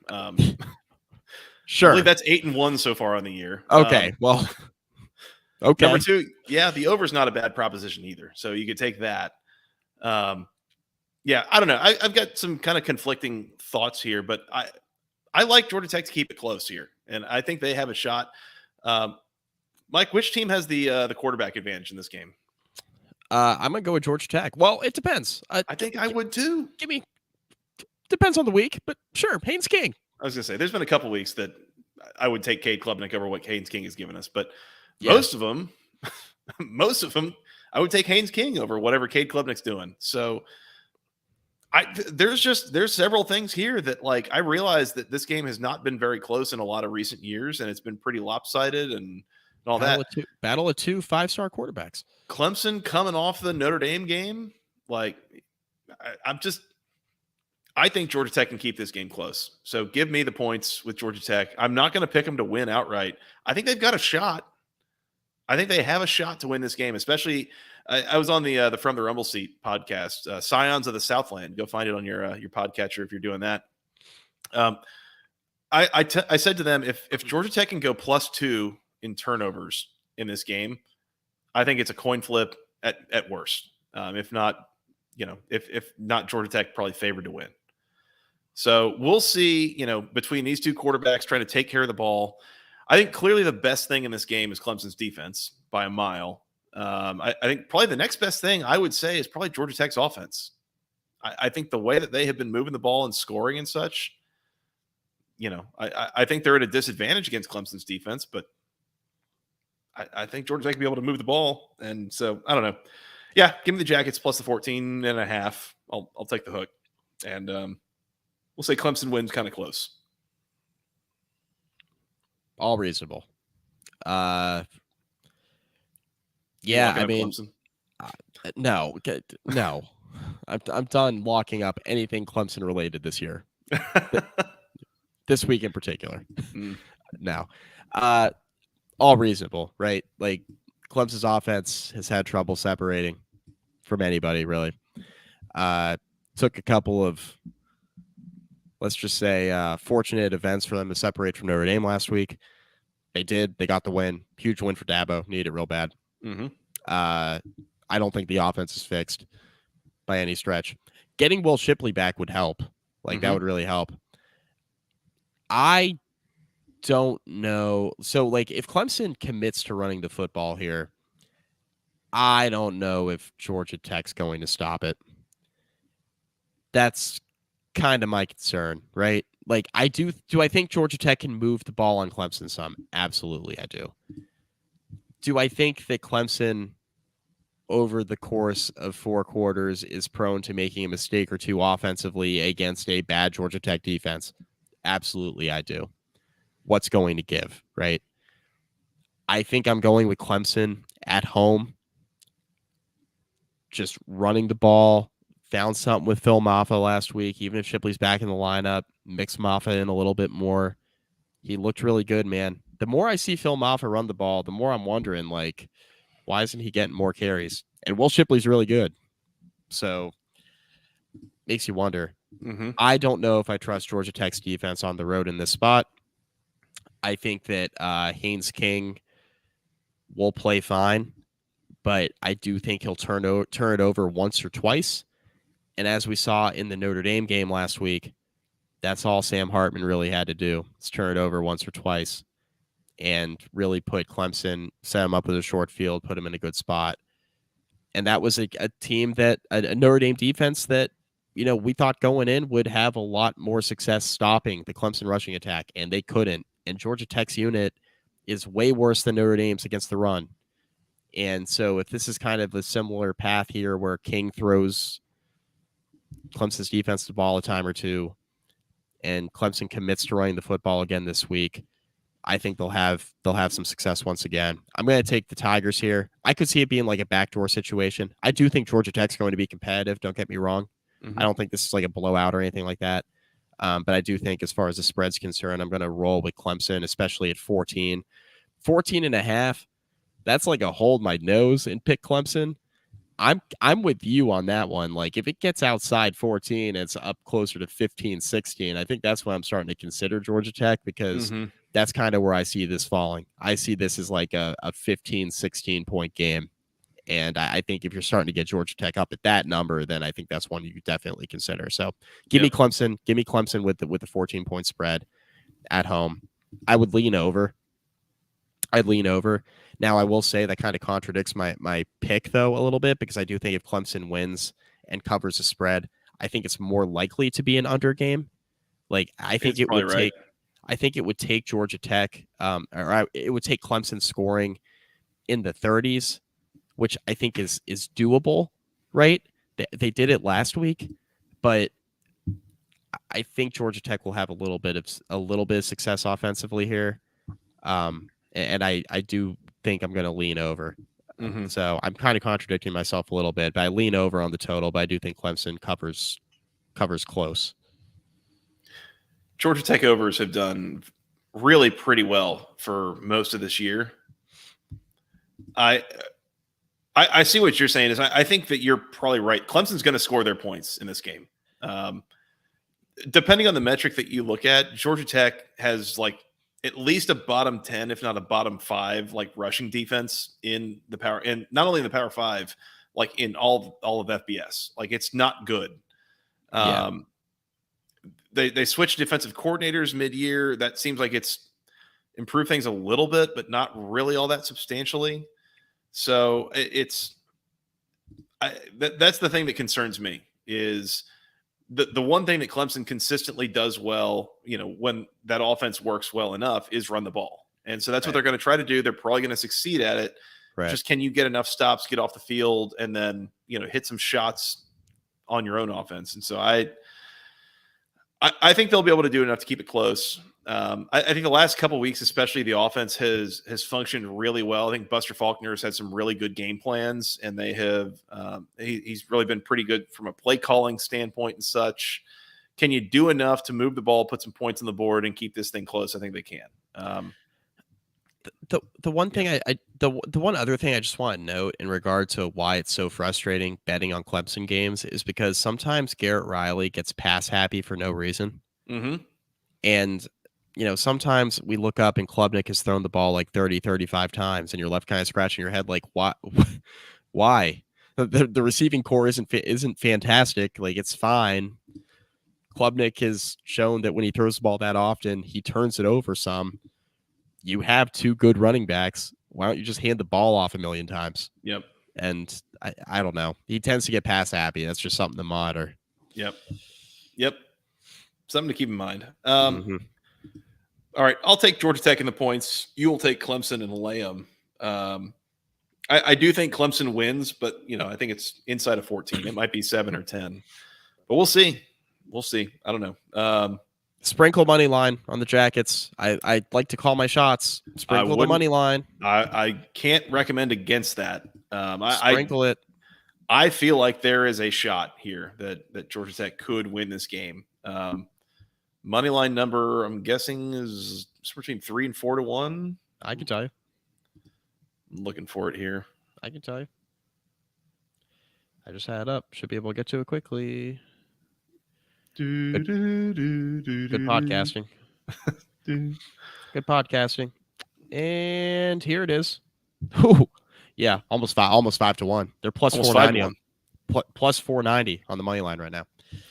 Sure. I believe that's 8-1 so far on the year. Okay. Okay. Number 2, the over is not a bad proposition either. So you could take that. I don't know. I've got some kind of conflicting thoughts here, but I like Georgia Tech to keep it close here, and I think they have a shot. Mike, which team has the quarterback advantage in this game? I'm gonna go with Georgia Tech. Well, it depends. I think I would too. Depends on the week, but sure, Haynes King. I was gonna say there's been a couple weeks that I would take Cade Klubnik over what Haynes King has given us, but most of them, I would take Haynes King over whatever Cade Klubnik's doing. So there's several things here that I realize that this game has not been very close in a lot of recent years, and it's been pretty lopsided and all Battle of two 5-star quarterbacks. Clemson coming off the Notre Dame game, I think Georgia Tech can keep this game close. So give me the points with Georgia Tech. I'm not going to pick them to win outright. I think they've got a shot. I think they have a shot to win this game, especially I was on the From the Rumble Seat podcast, Scions of the Southland. Go find it on your podcatcher if you're doing that. I said to them, if Georgia Tech can go +2 in turnovers in this game, I think it's a coin flip at worst. If not, if not Georgia Tech probably favored to win. So we'll see, between these two quarterbacks trying to take care of the ball. I think clearly the best thing in this game is Clemson's defense by a mile. I think probably the next best thing I would say is probably Georgia Tech's offense. I think the way that they have been moving the ball and scoring and such, I think they're at a disadvantage against Clemson's defense, but I think Georgia Tech will be able to move the ball. And so I don't know. Yeah, give me the Jackets plus the 14.5. I'll take the hook. And we'll say Clemson wins kind of close. All reasonable. Yeah, I mean, no. I'm done locking up anything Clemson related this year. This week in particular. Now, all reasonable, right? Like Clemson's offense has had trouble separating from anybody, really. Took a couple of, let's just say, fortunate events for them to separate from Notre Dame last week. They did. They got the win. Huge win for Dabo. Needed it real bad. I don't think the offense is fixed by any stretch. Getting Will Shipley back would help. Like, that would really help. I don't know. So, like, if Clemson commits to running the football here, I don't know if Georgia Tech's going to stop it. That's kind of my concern, right? Like, I think Georgia Tech can move the ball on Clemson some? Absolutely, I do. Do I think that Clemson, over the course of 4 quarters, is prone to making a mistake or two offensively against a bad Georgia Tech defense? Absolutely, I do. What's going to give, right? I think I'm going with Clemson at home, just running the ball. Found something with Phil Maffa last week. Even if Shipley's back in the lineup, mix Maffa in a little bit more. He looked really good, man. The more I see Phil Maffa run the ball, the more I'm wondering, like, why isn't he getting more carries? And Will Shipley's really good. So, makes you wonder. I don't know if I trust Georgia Tech's defense on the road in this spot. I think that Haynes King will play fine, but I do think he'll turn it over once or twice. And as we saw in the Notre Dame game last week, that's all Sam Hartman really had to do, is turn it over once or twice and really put Clemson, set him up with a short field, put him in a good spot. And that was a team that, a Notre Dame defense that, we thought going in would have a lot more success stopping the Clemson rushing attack, and they couldn't. And Georgia Tech's unit is way worse than Notre Dame's against the run. And so if this is kind of a similar path here where King throws Clemson's defense the ball a time or two, and Clemson commits to running the football again this week, I think they'll have some success once again. I'm going to take the Tigers here. I could see it being like a backdoor situation. I do think Georgia Tech's going to be competitive. Don't get me wrong. I don't think this is like a blowout or anything like that. But I do think as far as the spread's concerned, I'm going to roll with Clemson, especially at 14 and a half. That's like a hold my nose and pick Clemson. I'm with you on that one. Like, if it gets outside 14, it's up closer to 15, 16. I think that's when I'm starting to consider Georgia Tech, because that's kind of where I see this falling. I see this as like a 15, 16 point game. And I think if you're starting to get Georgia Tech up at that number, then I think that's one you could definitely consider. So give me Clemson. Give me Clemson with the 14-point spread at home. I would lean over. Now, I will say that kind of contradicts my pick, though, a little bit, because I do think if Clemson wins and covers the spread, I think it's more likely to be an under game. Like, I think it would take Georgia Tech, it would take Clemson scoring in the 30s, which I think is doable, right? They did it last week, but I think Georgia Tech will have a little bit of success offensively here. And I do think I'm going to lean over. So I'm kind of contradicting myself a little bit, but I lean over on the total, but I do think Clemson covers close. Georgia Tech overs have done really pretty well for most of this year. I see what you're saying. I think that you're probably right. Clemson's going to score their points in this game. Depending on the metric that you look at, Georgia Tech has like at least a bottom 10, if not a bottom 5, like rushing defense in the power, and not only in the Power 5, like in all of FBS. Like, it's not good. They switched defensive coordinators mid-year. That seems like it's improved things a little bit, but not really all that substantially. So that's the thing that concerns me, is the one thing that Clemson consistently does well, when that offense works well enough, is run the ball. And so that's what they're going to try to do. They're probably going to succeed at it. Right. Just, can you get enough stops, get off the field, and then, hit some shots on your own offense? And so I think they'll be able to do enough to keep it close. I think the last couple of weeks, especially, the offense has functioned really well. I think Buster Faulkner's had some really good game plans, and they have he's really been pretty good from a play calling standpoint and such. Can you do enough to move the ball, put some points on the board, and keep this thing close? I think they can. The one thing the one other thing I just want to note in regard to why it's so frustrating betting on Clemson games is because sometimes Garrett Riley gets pass happy for no reason. Mm-hmm. And, sometimes we look up and Klubnik has thrown the ball like 30, 35 times and you're left kind of scratching your head like, why? Why? The receiving core isn't fantastic. Like, it's fine. Klubnik has shown that when he throws the ball that often, he turns it over some. You have two good running backs. Why don't you just hand the ball off a million times? Yep. And I don't know. He tends to get pass happy. That's just something to monitor. Yep. Something to keep in mind. Mm-hmm. All right. I'll take Georgia Tech in the points. You will take Clemson and lay them. I do think Clemson wins, but, I think it's inside of 14. It might be 7 or 10. But we'll see. I don't know. Sprinkle money line on the Jackets. I like to call my shots. Sprinkle the money line. I can't recommend against that. Sprinkle it. I feel like there is a shot here that Georgia Tech could win this game. Money line number, I'm guessing, is between 3 and 4 to 1. I can tell you. I'm looking for it here. I can tell you. I just had it up. Should be able to get to it quickly. Good podcasting. Good podcasting. And here it is. Ooh, yeah, almost 5 to 1. They're plus 490 on plus 490 on the money line right now.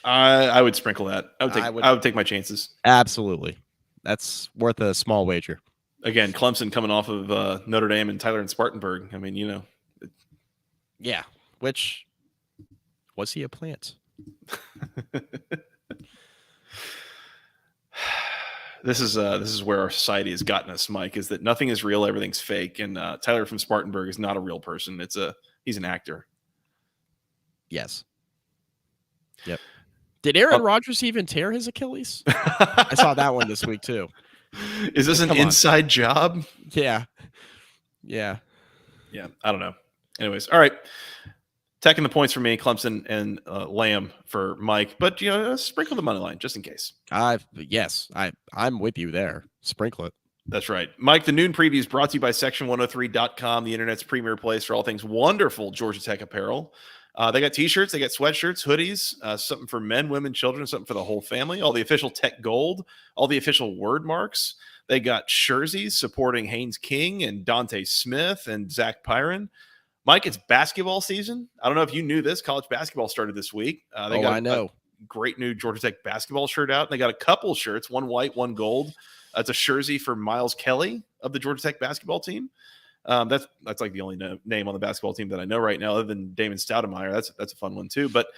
I would sprinkle that. I would take my chances. Absolutely. That's worth a small wager. Again, Clemson coming off of Notre Dame and Tyler and Spartanburg. I mean, Yeah. Which was he a plant? This is where our society has gotten us, Mike, is that nothing is real, everything's fake. And Tyler from Spartanburg is not a real person. He's an actor. Yes. Yep. Did Aaron Rodgers even tear his Achilles? I saw that one this week too. Is this an inside job? Yeah. I don't know. Anyways, all right. Taking the points for me, Clemson and Lamb for Mike, but sprinkle the money line just in case. I'm with you there. Sprinkle it. That's right. Mike, the noon preview is brought to you by section103.com, the internet's premier place for all things wonderful Georgia Tech apparel. They got t-shirts, they got sweatshirts, hoodies, something for men, women, children, something for the whole family, all the official Tech gold, all the official word marks. They got jerseys supporting Haynes King and Dante Smith and Zach Pyron. Mike, it's basketball season. I don't know if you knew this. College basketball started this week. They got a great new Georgia Tech basketball shirt out. And they got a couple shirts, one white, one gold. It's a jersey for Miles Kelly of the Georgia Tech basketball team. That's like the only name on the basketball team that I know right now, other than Damon Stoudemire. That's a fun one too. But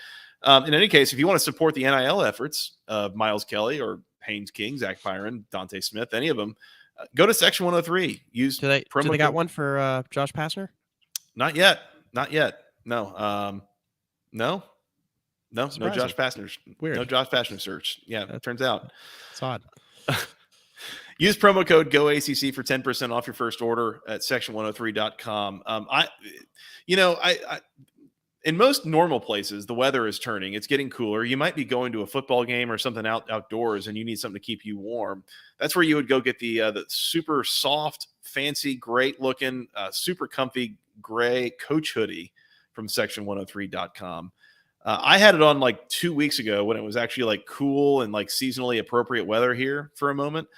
in any case, if you want to support the NIL efforts of Miles Kelly or Haynes King, Zach Pyron, Dante Smith, any of them, go to Section 103. Use do they got one for Josh Pastner? Not yet. No. No Josh Pastner. Weird. No Josh Pastner search. Yeah, it turns out. It's odd. Use promo code GOACC for 10% off your first order at section103.com. I in most normal places, the weather is turning. It's getting cooler. You might be going to a football game or something outdoors, and you need something to keep you warm. That's where you would go get the super soft, fancy, great looking, super comfy gray Coach hoodie from section103.com. I had it on like 2 weeks ago when it was actually like cool and like seasonally appropriate weather here for a moment.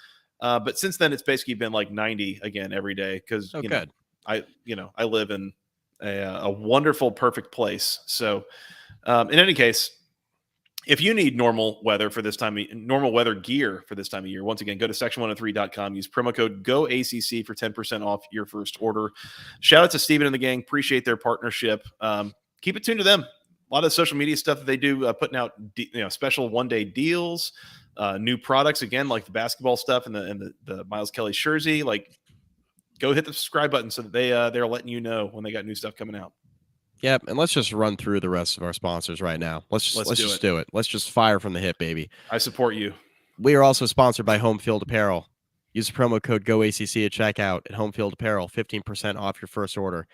But since then, it's basically been like 90 again every day because I live in a wonderful, perfect place. So, in any case, if you need normal weather gear for this time of year, once again, go to section103.com. Use promo code GOACC for 10% off your first order. Shout out to Steven and the gang. Appreciate their partnership. Keep it tuned to them. A lot of social media stuff that they do, putting out special one-day deals. New products again, like the basketball stuff and the Miles Kelly jersey. Like, go hit the subscribe button so that they're letting you know when they got new stuff coming out. Yep, and let's just run through the rest of our sponsors right now. Let's just do it. Let's just fire from the hip, baby. I support you. We are also sponsored by Homefield Apparel. Use the promo code GOACC at checkout at Homefield Apparel, 15% off your first order.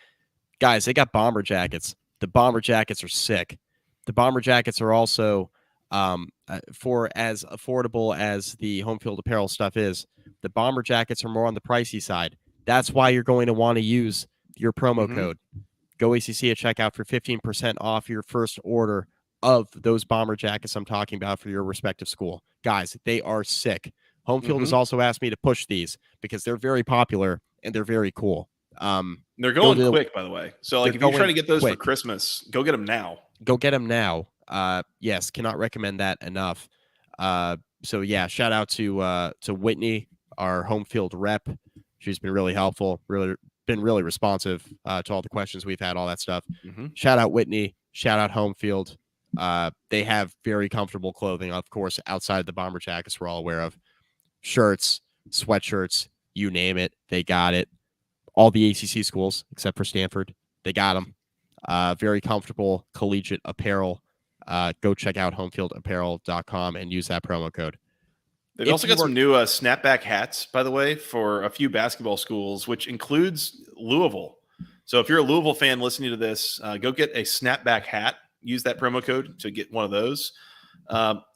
Guys, they got bomber jackets. The bomber jackets are sick. The bomber jackets are also, for as affordable as the Homefield Apparel stuff is, the bomber jackets are more on the pricey side. That's why you're going to want to use your promo code GOACC at checkout for 15% off your first order of those bomber jackets I'm talking about for your respective school. Guys, they are sick. Homefield has also asked me to push these because they're very popular and they're very cool. They're going quick, by the way. So, like, if you're trying to get those for Christmas, go get them now. Go get them now. Yes, cannot recommend that enough. So yeah, shout out to Whitney, our Homefield rep. She's been really helpful, been really responsive to all the questions we've had, all that stuff. Shout out Whitney. Shout out Homefield. They have very comfortable clothing, of course, outside the bomber jackets we're all aware of. Shirts, sweatshirts, you name it, they got it. All the ACC schools, except for Stanford, they got them. Very comfortable collegiate apparel. Go check out homefieldapparel.com and use that promo code. They've also got some new snapback hats, by the way, for a few basketball schools, which includes Louisville. So if you're a Louisville fan listening to this, go get a snapback hat. Use that promo code to get one of those.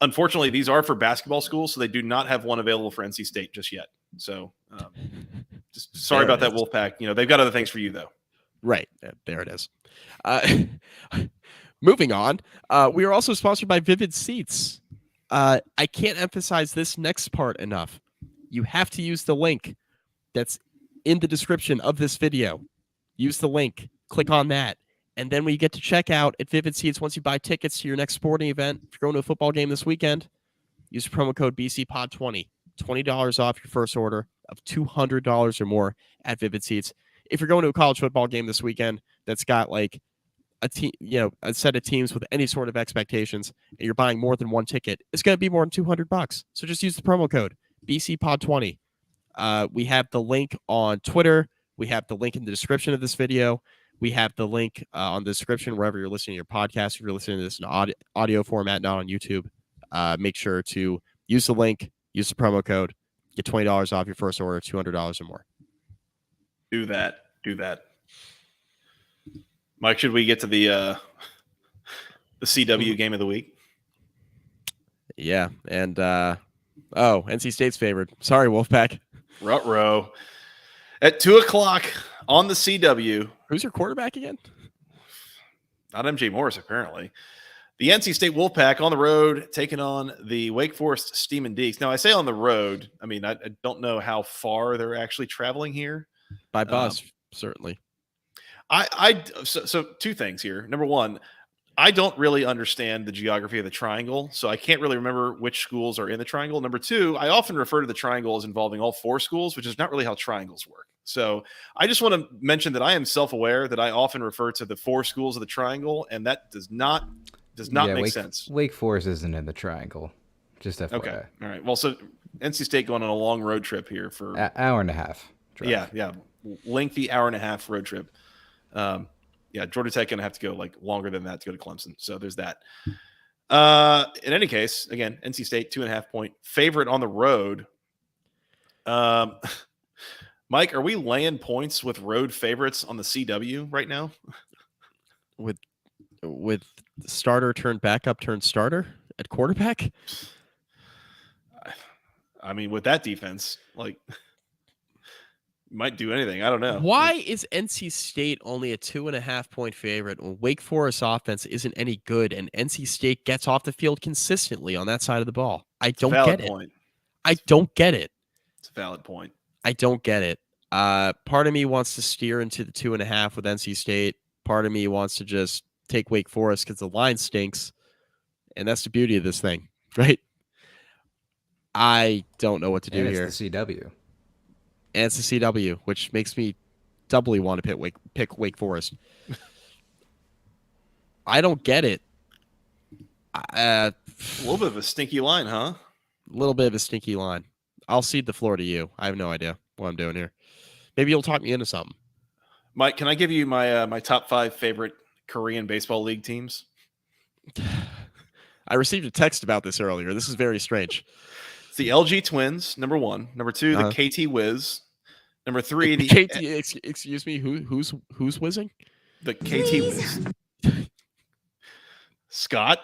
Unfortunately, these are for basketball schools, so they do not have one available for NC State just yet. So just sorry about that, Wolfpack. You know, they've got other things for you, though. Right. There it is. Moving on, we are also sponsored by Vividseats. I can't emphasize this next part enough. You have to use the link that's in the description of this video. Use the link. Click on that. And then when you get to checkout at Vividseats, once you buy tickets to your next sporting event, if you're going to a football game this weekend, use the promo code BCPOD20. $20 off your first order of $200 or more at Vividseats. If you're going to a college football game this weekend that's got like a team, a set of teams with any sort of expectations, and you're buying more than one ticket, it's going to be more than $200. So just use the promo code BCPOD20. We have the link on Twitter. We have the link in the description of this video. We have the link on the description wherever you're listening to your podcast. If you're listening to this in audio format, not on YouTube, make sure to use the link, use the promo code, get $20 off your first order, $200 or more. Do that. Mike, should we get to the CW game of the week? Yeah, and NC State's favored. Sorry, Wolfpack. Ruh-roh. At 2:00 on the CW. Who's your quarterback again? Not MJ Morris, apparently. The NC State Wolfpack on the road taking on the Wake Forest Steamin' Deeks. Now, I say on the road. I mean, I don't know how far they're actually traveling here. By bus, certainly. So two things here. Number one, I don't really understand the geography of the triangle, so I can't really remember which schools are in the triangle. Number two, I often refer to the triangle as involving all four schools, which is not really how triangles work. So I just want to mention that I am self-aware that I often refer to the four schools of the triangle, and that does not make sense. Wake Forest isn't in the triangle. Just FYI. Okay. All right. Well, so NC State going on a long road trip here for hour and a half. Drive. Yeah. Lengthy hour and a half road trip. Georgia Tech going to have to go like longer than that to go to Clemson. So there's that. In any case, again, NC State 2.5 point favorite on the road. Mike, are we laying points with road favorites on the CW right now? With starter turned backup turned starter at quarterback? I mean, with that defense, like, might do anything. I don't know. Why is NC State only a 2.5 point favorite when Wake Forest offense isn't any good and NC State gets off the field consistently on that side of the ball? I don't get it. I don't get it. It's a valid point. I don't get it. Part of me wants to steer into the 2.5 with NC State. Part of me wants to just take Wake Forest because the line stinks. And that's the beauty of this thing, right? I don't know what to do here. It's the CW. And it's the CW, which makes me doubly want to pick Wake Forest. I don't get it. A little bit of a stinky line, huh? A little bit of a stinky line. I'll cede the floor to you. I have no idea what I'm doing here. Maybe you'll talk me into something. Mike, can I give you my my top 5 favorite Korean baseball league teams? I received a text about this earlier. This is very strange. It's the LG Twins, number 1. Number 2, the KT Wiz. Number 3, the KT. Excuse me. Who's whizzing? The KT Wiz. Scott.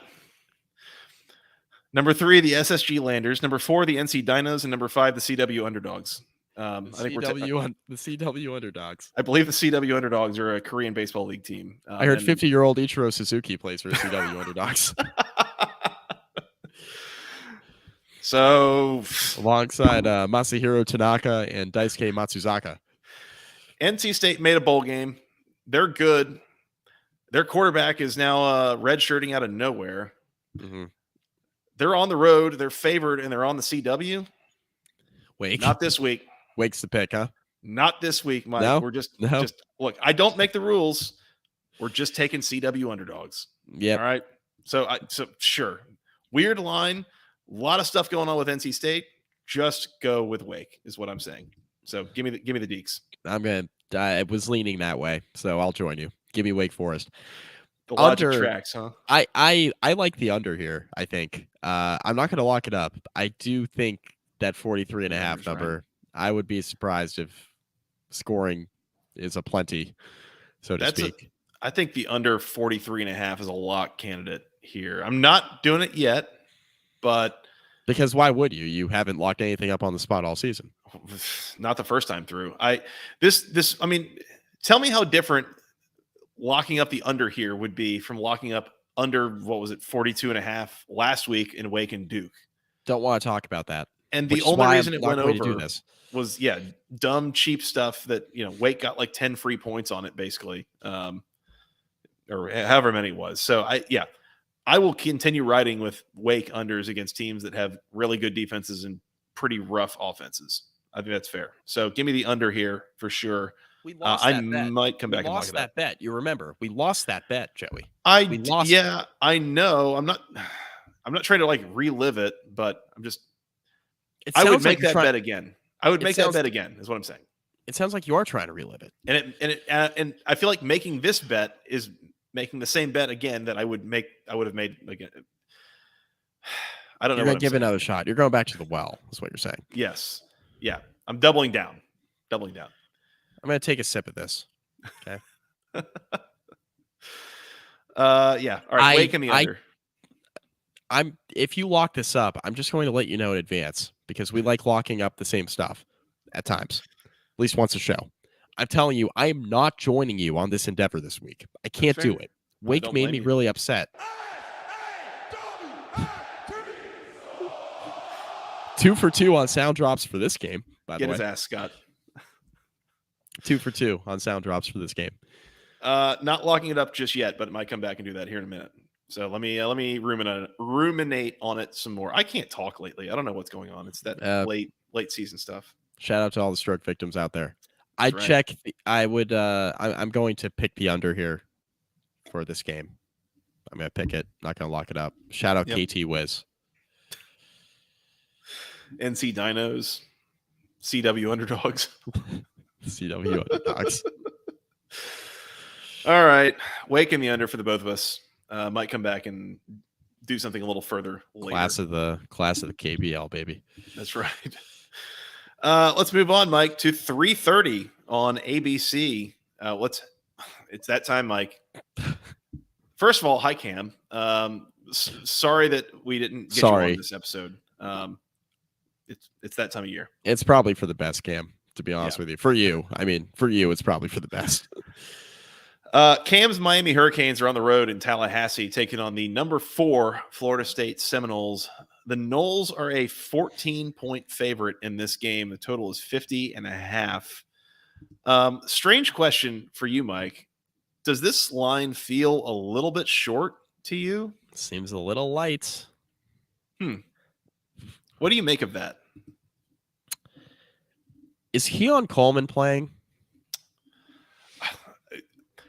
Number 3, the SSG Landers. Number 4, the NC Dinos, and number 5, the CW Underdogs. I think the CW Underdogs. I believe the CW Underdogs are a Korean baseball league team. I heard 50-year-old Ichiro Suzuki plays for the CW Underdogs. So, alongside Masahiro Tanaka and Daisuke Matsuzaka. NC State made a bowl game. They're good. Their quarterback is now redshirting out of nowhere. Mm-hmm. They're on the road. They're favored, and they're on the CW. Wake. Not this week. Wake's the pick, huh? Not this week, Mike. No? We're just No. Look, I don't make the rules. We're just taking CW underdogs. Yeah. All right. So sure. Weird line. A lot of stuff going on with NC State. Just go with Wake is what I'm saying. So give me the Deeks. I was leaning that way, so I'll join you. Give me Wake Forest. The logic tracks, huh? I like the under here, I think. I'm not going to lock it up. I do think that 43.5 number, right. I would be surprised if scoring is a plenty, so to speak. I think the under 43.5 is a lock candidate here. I'm not doing it yet, but because why would you? You haven't locked anything up on the spot all season. Not the first time through. I mean, tell me how different locking up the under here would be from locking up under, what was it, 42.5 last week in Wake and Duke. Don't want to talk about that. And the only reason it went over was, dumb, cheap stuff that, Wake got like 10 free points on it, basically, or however many it was. So, I will continue riding with Wake unders against teams that have really good defenses and pretty rough offenses. I think that's fair. So, give me the under here for sure. We lost I might come back and lock it up. We lost that bet. You remember, we lost that bet, Joey. I know. I'm not trying to like relive it, but I'm just. I would make that bet again. I would make that bet again. Is what I'm saying. It sounds like you are trying to relive it, and I feel like making this bet is making the same bet again that I would have made again. I don't know. You're gonna give it another shot. You're going back to the well. Is what you're saying. Yes. Yeah. I'm doubling down. I'm going to take a sip of this. Okay. Yeah. All right. Wake in the under. If you lock this up, I'm just going to let you know in advance because we like locking up the same stuff at times, at least once a show. I'm telling you, I am not joining you on this endeavor this week. I can't do it. Wake made me really upset. 2 for 2 on sound drops for this game, by the way. Get his ass, Scott. 2 for 2 on sound drops for this game. Not locking it up just yet, but it might come back and do that here in a minute. So let me ruminate on it some more. I can't talk lately. I don't know what's going on. It's that late season stuff. Shout out to all the stroke victims out there. I'm going to pick the under here for this game. I'm going to pick it. Not going to lock it up. Shout out KT Wiz. NC Dinos. CW Underdogs. CW Underdogs. All right. Wake in the under for the both of us. Might come back and do something a little further later. Class of the KBL, baby. That's right. Let's move on, Mike, to 3:30 on ABC. It's that time, Mike. First of all, hi Cam. Sorry that we didn't get you on this episode. It's that time of year. It's probably for the best, Cam, to be honest with you. For you, it's probably for the best. Cam's Miami Hurricanes are on the road in Tallahassee, taking on the number 4 Florida State Seminoles. The Noles are a 14-point favorite in this game. The total is 50.5. Strange question for you, Mike. Does this line feel a little bit short to you? Seems a little light. What do you make of that? Is Keon Coleman playing?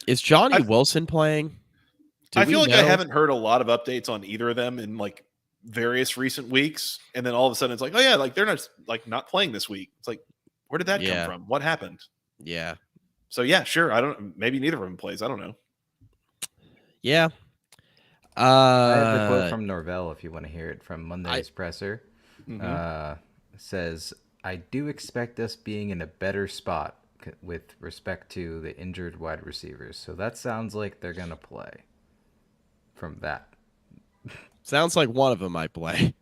Is Johnny Wilson playing? I feel like I haven't heard a lot of updates on either of them in like various recent weeks, and then all of a sudden it's like, oh yeah, like they're not playing this week. It's like, where did that come from? What happened? Yeah. So yeah, sure. Maybe neither of them plays. I don't know. Yeah. I have the quote from Norvell if you want to hear it from Monday's presser. says, I do expect us being in a better spot with respect to the injured wide receivers. So that sounds like they're going to play from that. Sounds like one of them might play.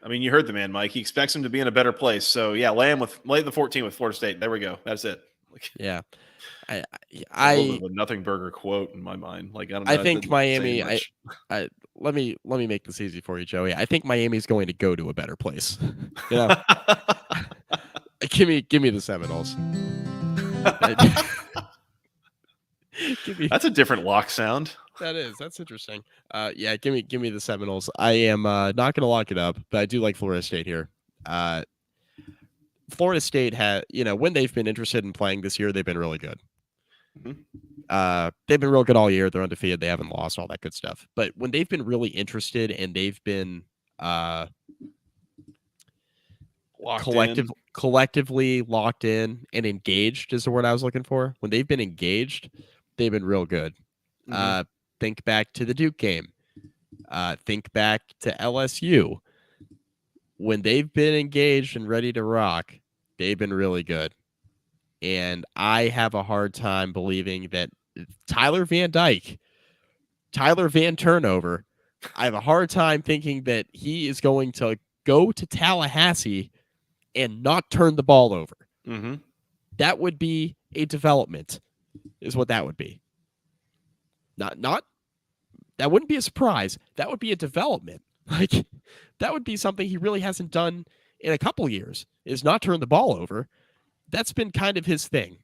I mean, you heard the man, Mike. He expects him to be in a better place. So, yeah, lay the 14 with Florida State. There we go. That's it. Yeah. A nothing burger quote in my mind. Like, I don't know. I think Miami. Let me make this easy for you, Joey. I think Miami's going to go to a better place. You know, give me the Seminoles. That's a different lock sound. That's interesting. Yeah, give me the Seminoles. I am not going to lock it up, but I do like Florida State here. Florida State had, when they've been interested in playing this year, they've been really good. Mm-hmm. They've been real good all year. They're undefeated. They haven't lost, all that good stuff. But when they've been really interested and they've been collectively locked in and engaged is the word I was looking for. When they've been engaged, they've been real good. Mm-hmm. Think back to the Duke game. Think back to LSU. When they've been engaged and ready to rock, they've been really good. And I have a hard time believing that Tyler Van Turnover, I have a hard time thinking that he is going to go to Tallahassee and not turn the ball over. Mm-hmm. That would be a development, is what that would be. Not that wouldn't be a surprise. That would be a development. Like, that would be something he really hasn't done in a couple years, is not turn the ball over. That's been kind of his thing.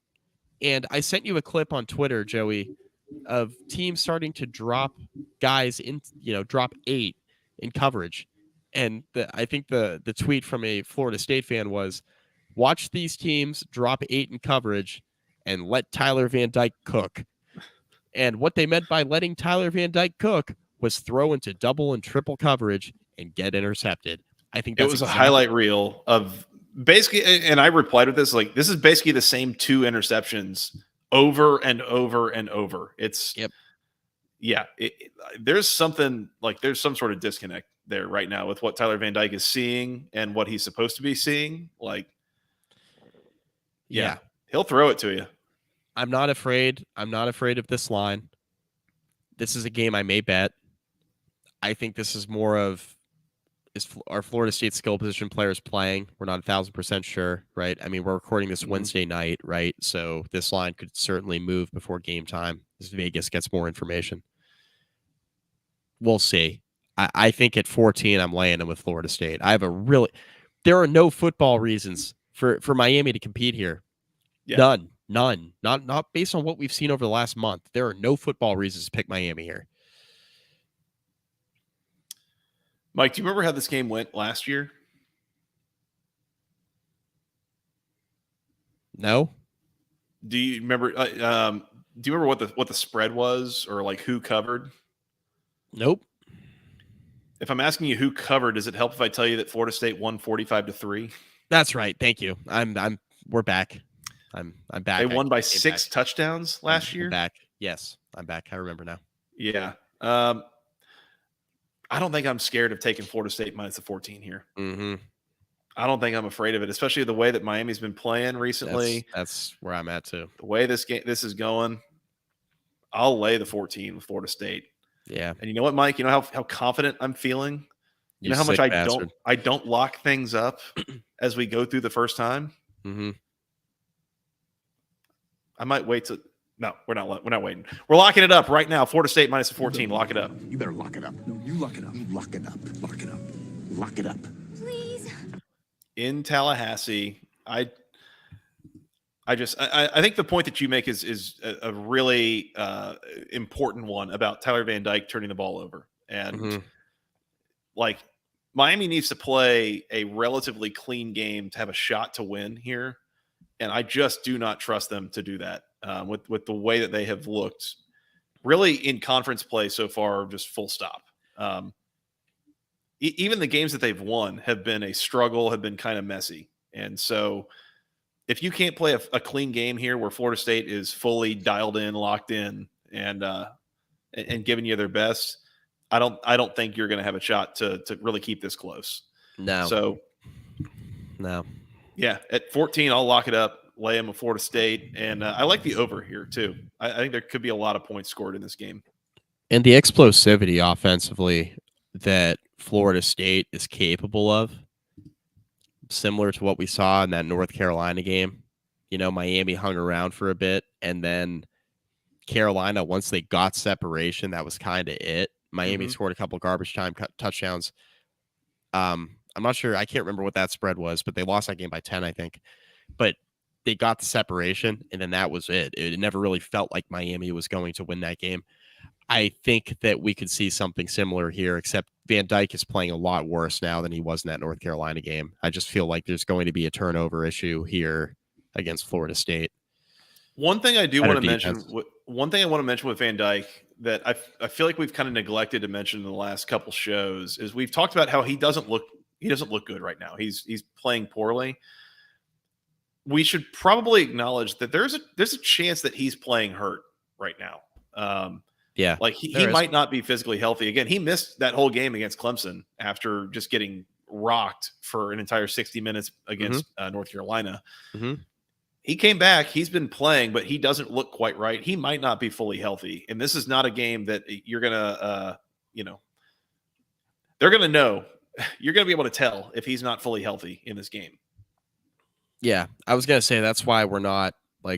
And I sent you a clip on Twitter, Joey, of teams starting to drop guys in, drop 8 in coverage. And I think the tweet from a Florida State fan was, watch these teams drop 8 in coverage and let Tyler Van Dyke cook. And what they meant by letting Tyler Van Dyke cook was throw into double and triple coverage and get intercepted. I think that's a highlight reel of basically, and I replied with this, like, this is basically the same 2 interceptions over and over and over. It's there's something like there's some sort of disconnect there right now with what Tyler Van Dyke is seeing and what he's supposed to be seeing. Like, yeah. He'll throw it to you. I'm not afraid of this line. This is a game I may bet. I think this is more of, is our Florida State skill position players playing? We're not 1,000% sure, right? I mean, we're recording this Wednesday night, right? So this line could certainly move before game time as Vegas gets more information. We'll see. I think at 14, I'm laying them with Florida State. There are no football reasons for Miami to compete here. Yeah. None. Not based on what we've seen over the last month. There are no football reasons to pick Miami here. Mike, do you remember how this game went last year? No. Do you remember? What the spread was, or like who covered? Nope. If I'm asking you who covered, does it help if I tell you that Florida State won 45-3? That's right. Thank you. We're back. I'm back. They won by 6 touchdowns last year. I'm back. Yes, I'm back. I remember now. Yeah. I don't think I'm scared of taking Florida State minus the 14 here. Mm-hmm. I don't think I'm afraid of it, especially the way that Miami's been playing recently. That's where I'm at too. The way this is going, I'll lay the 14 with Florida State. Yeah. And you know what, Mike? You know how confident I'm feeling? You know how much I don't lock things up as we go through the first time? Mm-hmm. I might wait to. No, we're not waiting. We're locking it up right now. Florida State minus the 14. Lock it up. You better lock it up. No, you lock it up. You lock it up. Lock it up. Lock it up. Please. In Tallahassee, I think the point that you make is a really important one about Tyler Van Dyke turning the ball over. And like, Miami needs to play a relatively clean game to have a shot to win here. And I just do not trust them to do that with the way that they have looked really in conference play so far, just full stop. Even the games that they've won have been a struggle, have been kind of messy. And so if you can't play a clean game here where Florida State is fully dialed in, locked in, and giving you their best, I don't think you're going to have a shot to really keep this close. No. So, no. yeah, at 14, I'll lock it up, lay him at Florida State. And I like the over here, too. I think there could be a lot of points scored in this game. And the explosivity offensively that Florida State is capable of, similar to what we saw in that North Carolina game. Miami hung around for a bit, and then Carolina, once they got separation, that was kind of it. Miami scored a couple garbage time touchdowns. I'm not sure. I can't remember what that spread was, but they lost that game by 10, I think. But they got the separation, and then that was it. It never really felt like Miami was going to win that game. I think that we could see something similar here, except Van Dyke is playing a lot worse now than he was in that North Carolina game. I just feel like there's going to be a turnover issue here against Florida State. One thing I want to mention with Van Dyke that I feel like we've kind of neglected to mention in the last couple shows is we've talked about how he doesn't look good right now. He's playing poorly. We should probably acknowledge that there's a chance that he's playing hurt right now. Yeah, like he might not be physically healthy. Again, he missed that whole game against Clemson after just getting rocked for an entire 60 minutes against North Carolina. Mm-hmm. He came back. He's been playing, but he doesn't look quite right. He might not be fully healthy. And this is not a game that you're going to, they're going to know. You're going to be able to tell if he's not fully healthy in this game. Yeah, I was going to say that's why we're not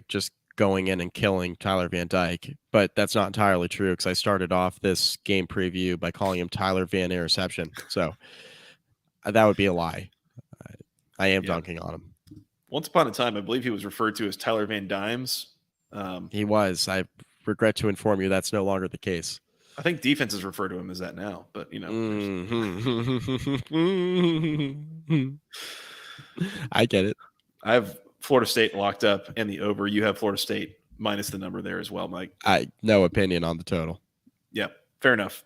just going in and killing Tyler Van Dyke, but that's not entirely true because I started off this game preview by calling him Tyler Van Interception. So that would be a lie. I am dunking on him. Once upon a time, I believe he was referred to as Tyler Van Dimes. He was. I regret to inform you that's no longer the case. I think defenses refer to him as that now, but I get it. I have Florida State locked up and the over. You have Florida State minus the number there as well, Mike. No opinion on the total. Yeah, fair enough.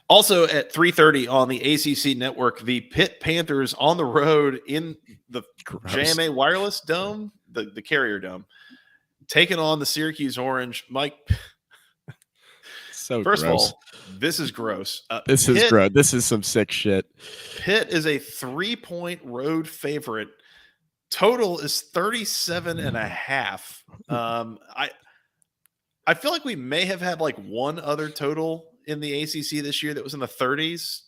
Also at 3:30 on the ACC network, the Pitt Panthers on the road in the JMA Wireless Dome, the Carrier Dome, taking on the Syracuse Orange. Mike, first of all, this is gross. This is gross. This is some sick shit. Pitt is a 3-point road favorite. Total is 37.5. I feel like we may have had one other total in the ACC this year that was in the 30s.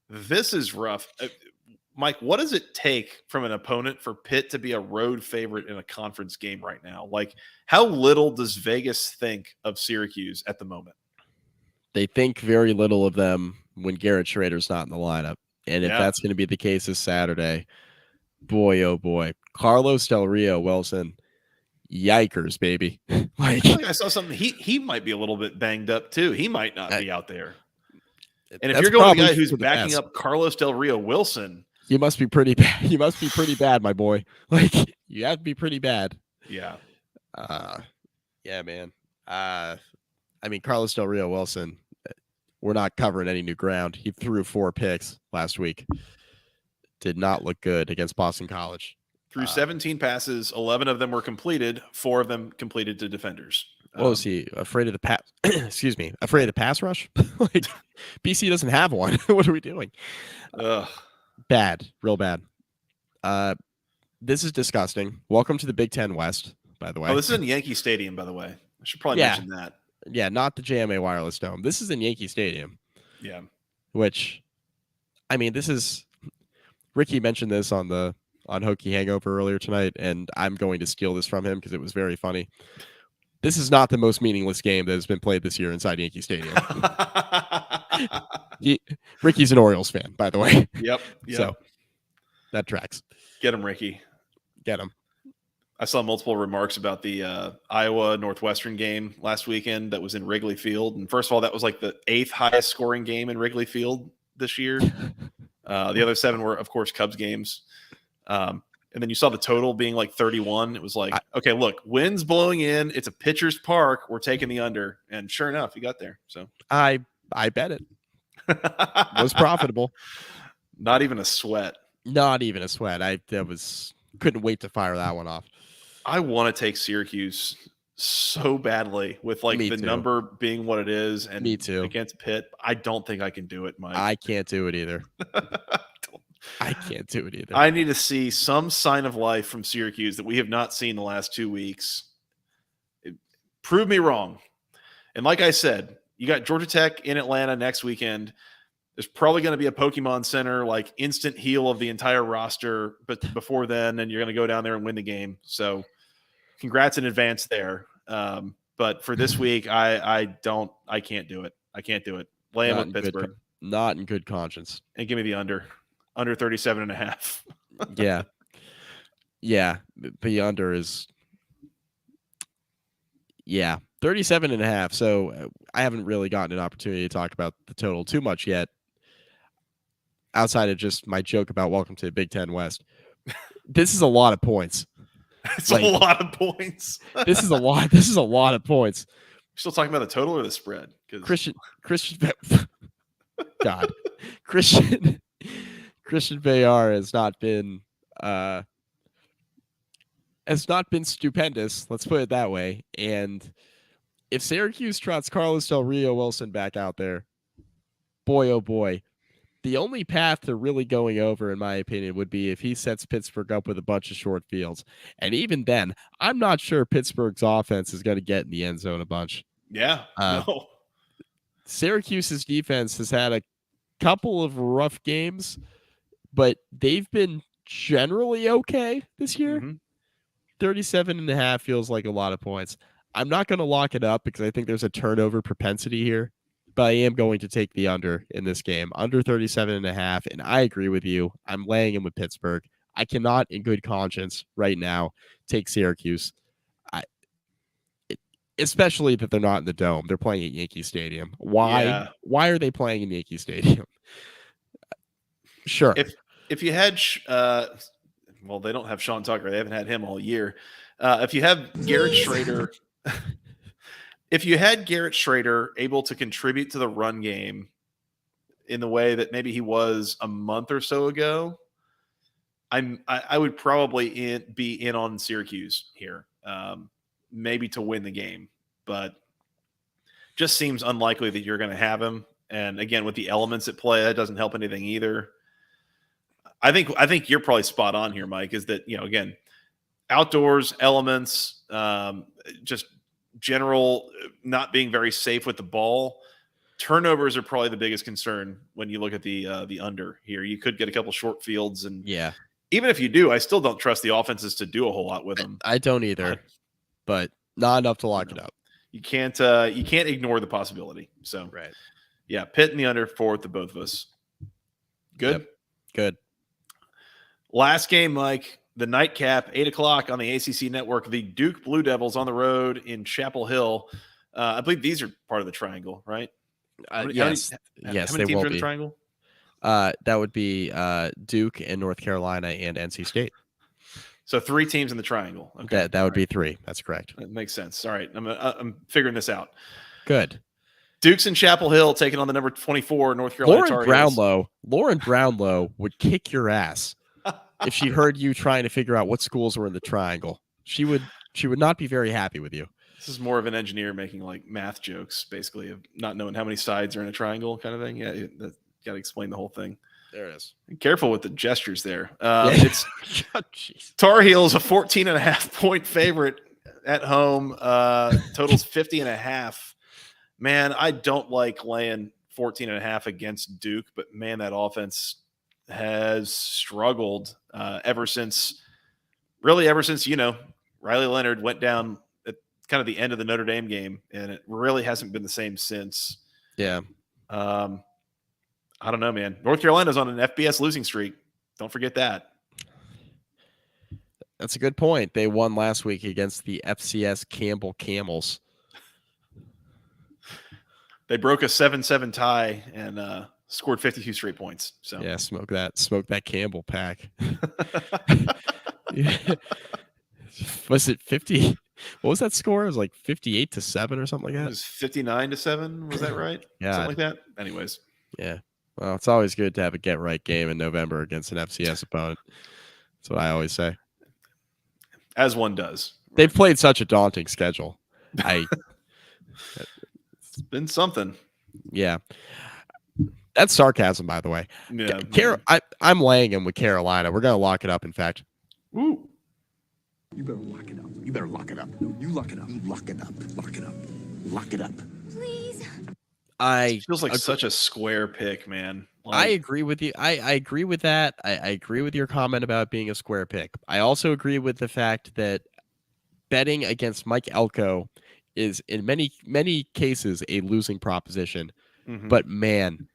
This is rough. Mike, what does it take from an opponent for Pitt to be a road favorite in a conference game right now? How little does Vegas think of Syracuse at the moment? They think very little of them when Garrett Schrader's not in the lineup. And if that's going to be the case this Saturday, boy, oh boy. Carlos Del Rio Wilson, yikers, baby. I feel like I saw something. He might be a little bit banged up too. He might not be out there. And if you're going to the guy who's backing up Carlos Del Rio Wilson, you must be pretty bad. You must be pretty bad, my boy. You have to be pretty bad. Yeah. Yeah, man. Carlos Del Rio Wilson, we're not covering any new ground. He threw 4 picks last week. Did not look good against Boston College. Through 17 passes, 11 of them were completed. 4 of them completed to defenders. What was he afraid of the pass? Excuse me, afraid of the pass rush? BC doesn't have one. What are we doing? Bad, real bad. This is disgusting. Welcome to the Big Ten West, by the way. Oh, this is in Yankee Stadium, by the way. I should probably mention that. Yeah, not the JMA Wireless Dome. This is in Yankee Stadium. Yeah. Which, this is. Ricky mentioned this on Hokie Hangover earlier tonight, and I'm going to steal this from him because it was very funny. This is not the most meaningless game that has been played this year inside Yankee Stadium. Ricky's an Orioles fan, by the way. Yep. So that tracks. Get him, Ricky. Get him. I saw multiple remarks about the Iowa Northwestern game last weekend that was in Wrigley Field. And first of all, that was the 8th highest scoring game in Wrigley Field this year. The other 7 were, of course, Cubs games. And then you saw the total being 31. It was okay, look, wind's blowing in. It's a pitcher's park. We're taking the under. And sure enough, he got there. So I bet it. Was profitable. Not even a sweat. Not even a sweat. Couldn't wait to fire that one off. I want to take Syracuse so badly with the number being what it is and Me too. Against Pitt. I don't think I can do it, Mike. I can't do it either. I can't do it either. I need to see some sign of life from Syracuse that we have not seen the last 2 weeks. Prove me wrong. And like I said, you got Georgia Tech in Atlanta next weekend. There's probably going to be a Pokemon Center, like instant heal of the entire roster, but before then, and you're going to go down there and win the game. So congrats in advance there. But for this week, I can't do it. I can't do it. Lay him with Pittsburgh. Not in good conscience. And give me the under 37.5. Yeah. Yeah. The under is, 37.5. So I haven't really gotten an opportunity to talk about the total too much yet, outside of just my joke about welcome to the Big Ten West. This is a lot of points. It's a lot of points. This is a lot. This is a lot of points. You're still talking about the total or the spread? Christian God. Christian Bayar has not been stupendous, let's put it that way. And if Syracuse trots Carlos Del Rio Wilson back out there, boy oh boy, the only path to really going over, in my opinion, would be if he sets Pittsburgh up with a bunch of short fields. And even then, I'm not sure Pittsburgh's offense is going to get in the end zone a bunch. Yeah. No. Syracuse's defense has had a couple of rough games, but they've been generally okay this year. 37.5 feels like a lot of points. I'm not going to lock it up because I think there's a turnover propensity here, but I am going to take the under in this game, under 37.5. And I agree with you. I'm laying him with Pittsburgh. I cannot, in good conscience, right now, take Syracuse. Especially that they're not in the Dome. They're playing at Yankee Stadium. Why? Yeah. Why are they playing in Yankee Stadium? Sure. If you had, well, they don't have Sean Tucker. They haven't had him all year. If you have Garrett Schrader, able to contribute to the run game in the way that maybe he was a month or so ago, I would probably be in on Syracuse here. Maybe to win the game, but just seems unlikely that you're going to have him. And again, with the elements at play, that doesn't help anything either. I think you're probably spot on here, Mike, is that, again, outdoors elements, just general not being very safe with the ball. Turnovers are probably the biggest concern when you look at the under here. You could get a couple short fields, and even if you do, I still don't trust the offenses to do a whole lot with them. I don't either. But not enough to lock it up. You can't ignore the possibility. So right. Yeah, Pitt and the under for the both of us. Good? Yep. Good. Last game, Mike, the nightcap, 8:00 on the ACC network, the Duke Blue Devils on the road in Chapel Hill. I believe these are part of the triangle, right? Yes, how many teams they will are in be. the triangle? That would be Duke and North Carolina and NC State. So 3 teams in the triangle. Okay. That would be 3. That's correct. That makes sense. All right. I'm figuring this out. Good. Duke's in Chapel Hill taking on the number 24 North Carolina Tar Heels. Lauren Brownlow would kick your ass if she heard you trying to figure out what schools were in the triangle. She would not be very happy with you. This is more of an engineer making like math jokes, basically, of not knowing how many sides are in a triangle kind of thing. Yeah, you got to explain the whole thing. There it is. Be careful with the gestures there. It's Tar Heels, a 14.5 point favorite at home. Totals 50.5. Man, I don't like laying 14.5 against Duke, but man, that offense has struggled ever since Riley Leonard went down at kind of the end of the Notre Dame game, and it really hasn't been the same since. Yeah. I don't know, man. North Carolina's on an FBS losing streak. Don't forget that. That's a good point. They won last week against the FCS Campbell Camels. They broke a 7-7 tie and scored 52 straight points. So yeah, smoke that Campbell pack. Was it 50? What was that score? It was like 58-7 or something like that. It was 59-7. Was that right? Yeah, something like that. Anyways, yeah. Well, it's always good to have a get-right game in November against an FCS opponent. That's what I always say. As one does. They've played such a daunting schedule. It's been something. Yeah. That's sarcasm, by the way. Yeah, I'm laying him with Carolina. We're going to lock it up, in fact. Ooh. You better lock it up. You better lock it up. No, you lock it up. You lock it up. Lock it up. Lock it up. Please. It feels like such a square pick, man. I agree with you. I agree with that. I agree with your comment about being a square pick. I also agree with the fact that betting against Mike Elko is in many cases a losing proposition. Mhm. But man,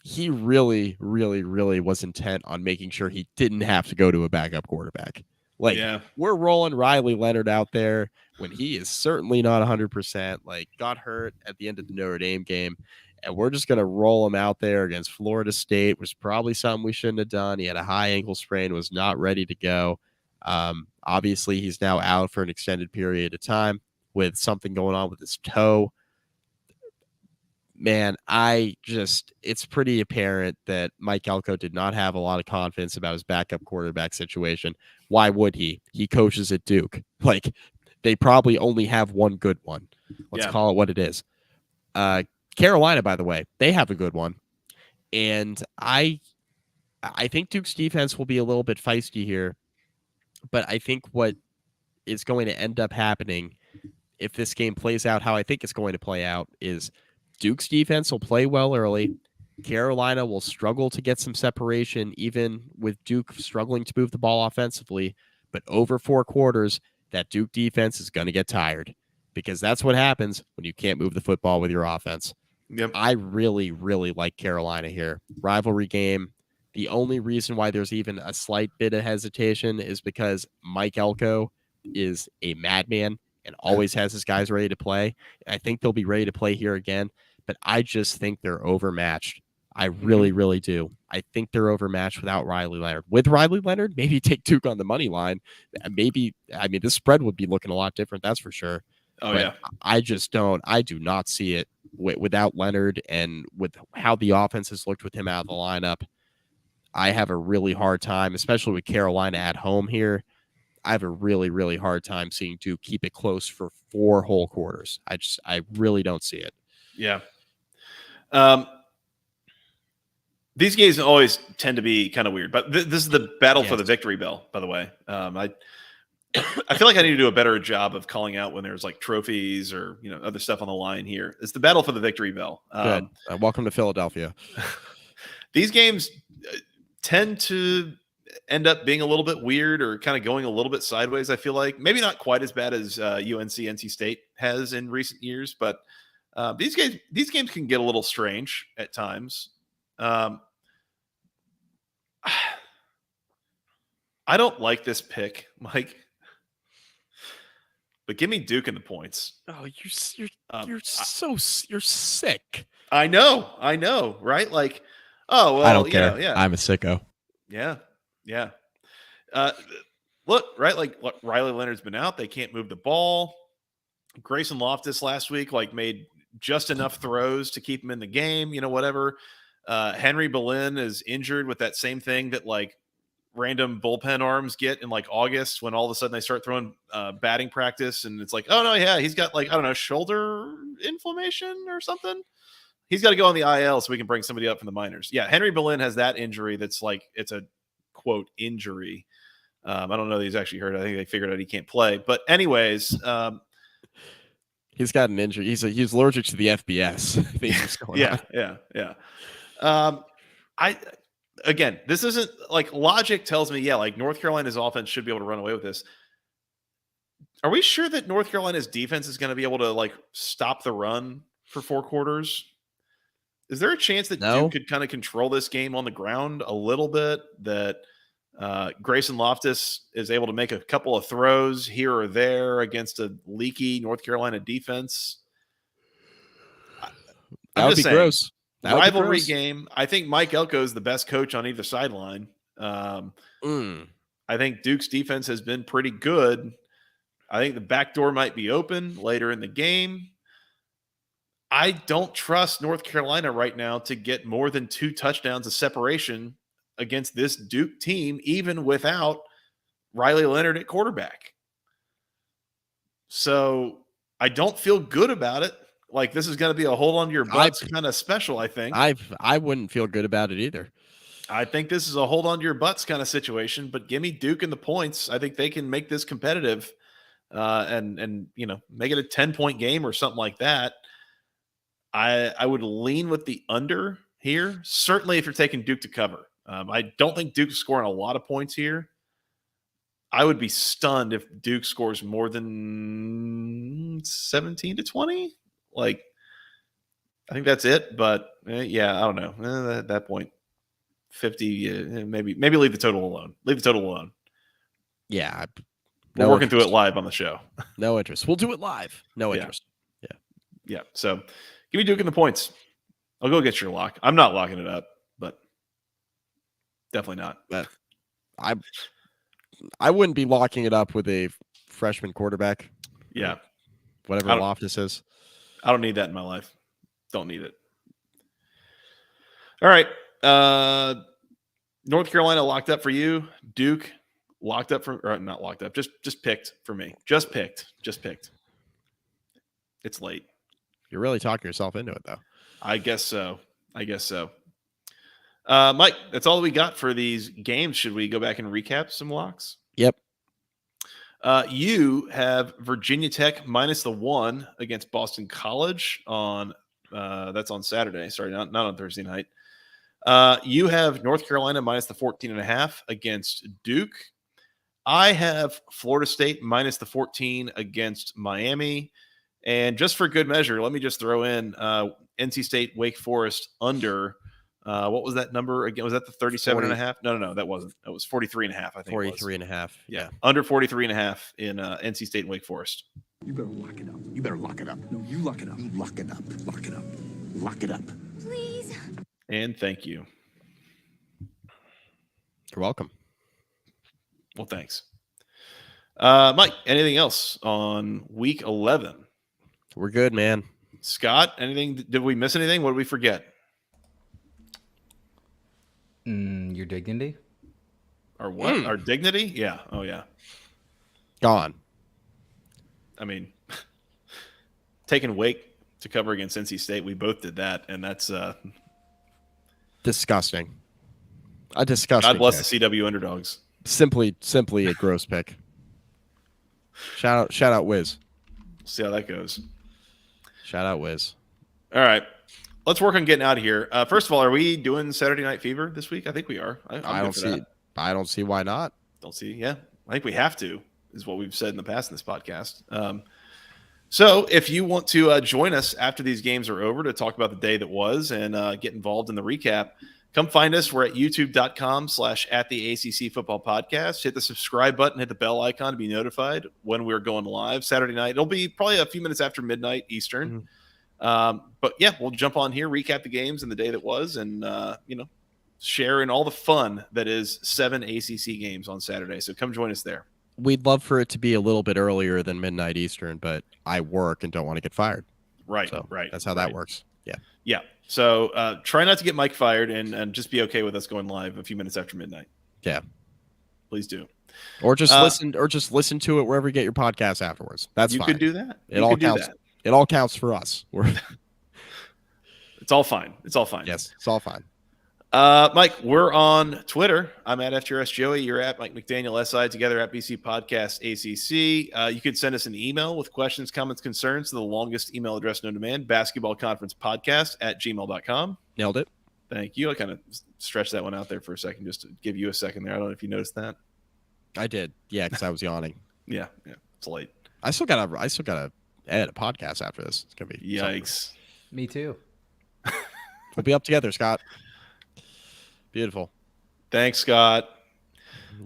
he really, really, really was intent on making sure he didn't have to go to a backup quarterback. Like, we're rolling Riley Leonard out there when he is certainly not 100%, like got hurt at the end of the Notre Dame game. And we're just going to roll him out there against Florida State, which is probably something we shouldn't have done. He had a high ankle sprain, was not ready to go. Obviously, he's now out for an extended period of time with something going on with his toe. Man, it's pretty apparent that Mike Elko did not have a lot of confidence about his backup quarterback situation. Why would he? He coaches at Duke. Like, they probably only have one good one. Let's call it what it is. Carolina, by the way, they have a good one. And I think Duke's defense will be a little bit feisty here. But I think what is going to end up happening if this game plays out how I think it's going to play out is Duke's defense will play well early. Carolina will struggle to get some separation, even with Duke struggling to move the ball offensively. But over 4 quarters, that Duke defense is going to get tired because that's what happens when you can't move the football with your offense. Yep. I really, really like Carolina here. Rivalry game. The only reason why there's even a slight bit of hesitation is because Mike Elko is a madman and always has his guys ready to play. I think they'll be ready to play here again, but I just think they're overmatched. I really, really do. I think they're overmatched without Riley Leonard. With Riley Leonard, maybe take Duke on the money line. Maybe, this spread would be looking a lot different, that's for sure. Oh, but yeah. I do not see it without Leonard and with how the offense has looked with him out of the lineup. I have a really hard time, especially with Carolina at home here. I have a really, really hard time seeing Duke keep it close for 4 whole quarters. I really don't see it. Yeah. These games always tend to be kind of weird, but this is the battle for the victory bell, by the way. I feel like I need to do a better job of calling out when there's like trophies or, other stuff on the line here. It's the battle for the victory bell. Good. Welcome to Philadelphia. These games tend to end up being a little bit weird or kind of going a little bit sideways. I feel like maybe not quite as bad as UNC NC State has in recent years, but these games can get a little strange at times. I don't like this pick, Mike, but give me Duke in the points. Oh, you're sick. I know, right? Like, oh well, I don't care. Yeah, I'm a sicko. Yeah. Look, right? Like, Riley Leonard's been out. They can't move the ball. Grayson Loftus last week, made just enough throws to keep him in the game. Whatever. Henry Boleyn is injured with that same thing that random bullpen arms get in August when all of a sudden they start throwing batting practice and it's oh no, yeah, he's got I don't know, shoulder inflammation or something. He's got to go on the IL so we can bring somebody up from the minors. Yeah, Henry Boleyn has that injury that's it's a quote injury. I don't know that he's actually hurt. I think they figured out he can't play. But anyways, he's got an injury. He's allergic to the FBS. I think what's going on. Yeah. Again, this isn't logic tells me, North Carolina's offense should be able to run away with this. Are we sure that North Carolina's defense is going to be able to stop the run for 4 quarters? Is there a chance that Duke could kind of control this game on the ground a little bit? That Grayson Loftus is able to make a couple of throws here or there against a leaky North Carolina defense? That would be gross. Rivalry game. I think Mike Elko is the best coach on either sideline. I think Duke's defense has been pretty good. I think the back door might be open later in the game. I don't trust North Carolina right now to get more than 2 touchdowns of separation against this Duke team, even without Riley Leonard at quarterback. So I don't feel good about it. Like, this is going to be a hold on to your butts kind of special, I think. I wouldn't feel good about it either. I think this is a hold on to your butts kind of situation, but give me Duke and the points. I think they can make this competitive and make it a 10-point game or something like that. I would lean with the under here, certainly if you're taking Duke to cover. I don't think Duke's scoring a lot of points here. I would be stunned if Duke scores more than 17 to 20. Like, I think that's it. But yeah, I don't know. At that point, 50, maybe leave the total alone. Leave the total alone. Yeah. We're working through it live on the show. No interest. We'll do it live. No interest. Yeah. So give me Duke and the points. I'll go get your lock. I'm not locking it up, but definitely not. But I wouldn't be locking it up with a freshman quarterback. Yeah. Whatever Loftus is. I don't need that in my life. Don't need it. All right. North Carolina locked up for you. Duke locked up or not locked up. Just picked for me. Just picked. It's late. You're really talking yourself into it, though. I guess so. Mike, that's all we got for these games. Should we go back and recap some locks? Yep. You have Virginia Tech -1 against Boston College on that's on Saturday. Sorry, not on Thursday night. You have North Carolina -14.5 against Duke. I have Florida State -14 against Miami. And just for good measure, let me just throw in NC State Wake Forest under. What was that number again? Was that the 37.5? No, that wasn't. It was 43.5. I think 43.5. Yeah, under 43.5 in NC State Wake Forest. You better lock it up. You better lock it up. No, you lock it up. You lock it up. Lock it up. Lock it up. Please. And thank you. You're welcome. Well, thanks. Mike, anything else on week 11? We're good, man. Scott, anything? Did we miss anything? What did we forget? Your dignity? Our what? Our dignity? Yeah. Oh, yeah. Gone. I mean, taking Wake to cover against NC State, we both did that, and that's disgusting. A disgusting. God bless pick. the CW underdogs. Simply a gross pick. Shout out, Wiz. We'll see how that goes. Shout out, Wiz. All right. Let's work on getting out of here. First of all, are we doing Saturday Night Fever this week? I think we are. I don't see why not. Don't see. Yeah. I think we have to, is what we've said in the past in this podcast. So if you want to join us after these games are over to talk about the day that was and get involved in the recap, come find us. We're at youtube.com/@the-ACC Football Podcast. Hit the subscribe button, hit the bell icon to be notified when we're going live Saturday night. It'll be probably a few minutes after midnight Eastern. Mm-hmm. But yeah, we'll jump on here, recap the games and the day that was, and share in all the fun that is 7 ACC games on Saturday. So come join us there. We'd love for it to be a little bit earlier than midnight Eastern, but I work and don't want to get fired. Right. So right. That's how that works. Yeah. Yeah. So try not to get Mike fired and just be okay with us going live a few minutes after midnight. Yeah. Please do. Or just listen to it wherever you get your podcast afterwards. That's fine. You could do that. It all counts. It all counts for us. It's all fine. It's all fine. Yes, it's all fine. Mike, we're on Twitter. I'm at FTRS Joey. You're at Mike McDaniel SI, together at BC Podcast ACC. You could send us an email with questions, comments, concerns to the longest email address known to man, basketballconferencepodcast@gmail.com. Nailed it. Thank you. I kind of stretched that one out there for a second just to give you a second there. I don't know if you noticed that. I did. Yeah, because I was yawning. Yeah. It's late. I still gotta edit a podcast after this. It's gonna be yikes. Me too. We'll be up together, Scott. Beautiful. Thanks, Scott.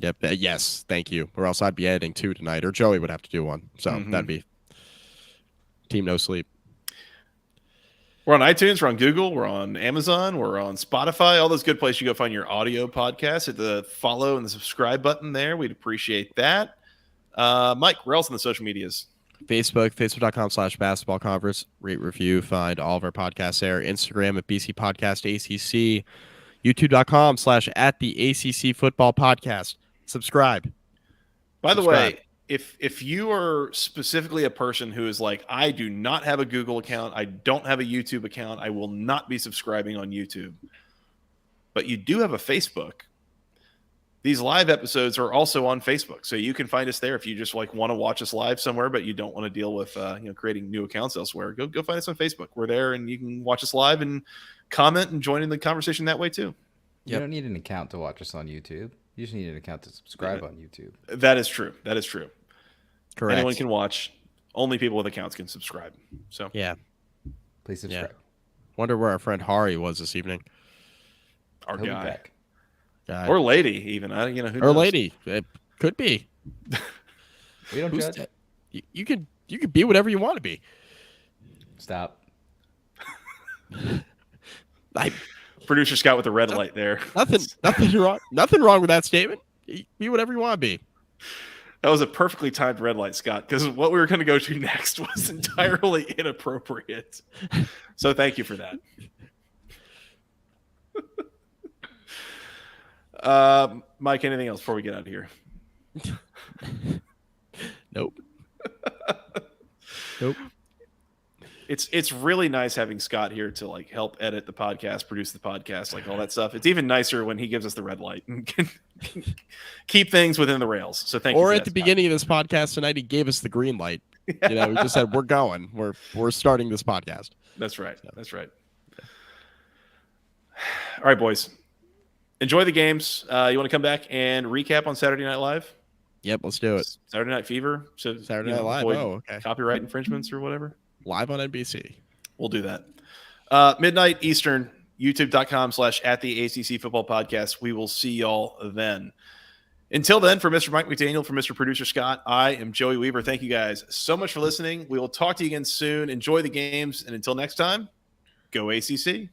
Yep. Yes. Thank you. Or else I'd be editing 2 tonight, or Joey would have to do one. So that'd be Team No Sleep. We're on iTunes. We're on Google. We're on Amazon. We're on Spotify. All those good places you go find your audio podcasts. Hit the follow and the subscribe button there. We'd appreciate that. Mike, where else on the social medias? Facebook.com/basketball conference. Rate, review, find all of our podcasts there. Instagram at BC Podcast ACC. YouTube.com/@the-ACC Football Podcast. Subscribe. By the way, if you are specifically a person who is like, I do not have a Google account, I don't have a YouTube account, I will not be subscribing on YouTube, but you do have a Facebook, these live episodes are also on Facebook. So you can find us there if you just like want to watch us live somewhere, but you don't want to deal with creating new accounts elsewhere. Go find us on Facebook. We're there and you can watch us live and comment and join in the conversation that way too. You don't need an account to watch us on YouTube. You just need an account to subscribe on YouTube. That is true. Correct. Anyone can watch. Only people with accounts can subscribe. So Yeah. Please subscribe. Yeah. Wonder where our friend Hari was this evening. our He'll be guy back. God. or lady, even who Or knows? lady. It could be. We don't Who's judge. that? You can be whatever you want to be. Stop. Producer Scott with the red light there. Nothing wrong with that statement. Be whatever you want to be. That was a perfectly timed red light, Scott, because what we were going to go to next was entirely inappropriate. So thank you for that. Mike, anything else before we get out of here? Nope. Nope. It's really nice having Scott here to like help edit the podcast, produce the podcast, like all that stuff. It's even nicer when he gives us the red light and can keep things within the rails. So thank you. Or for at that, the Scott. beginning of this podcast tonight, he gave us the green light. We just said we're going. We're starting this podcast. That's right. That's right. All right, boys. Enjoy the games. You want to come back and recap on Saturday Night Live? Yep, let's do it. Saturday Night Fever. So Saturday Night Live. avoid Oh, okay. Copyright infringements or whatever. Live on NBC. We'll do that. Midnight Eastern, youtube.com/@the ACC Football Podcast. We will see y'all then. Until then, for Mr. Mike McDaniel, for Mr. Producer Scott, I am Joey Weaver. Thank you guys so much for listening. We will talk to you again soon. Enjoy the games. And until next time, go ACC.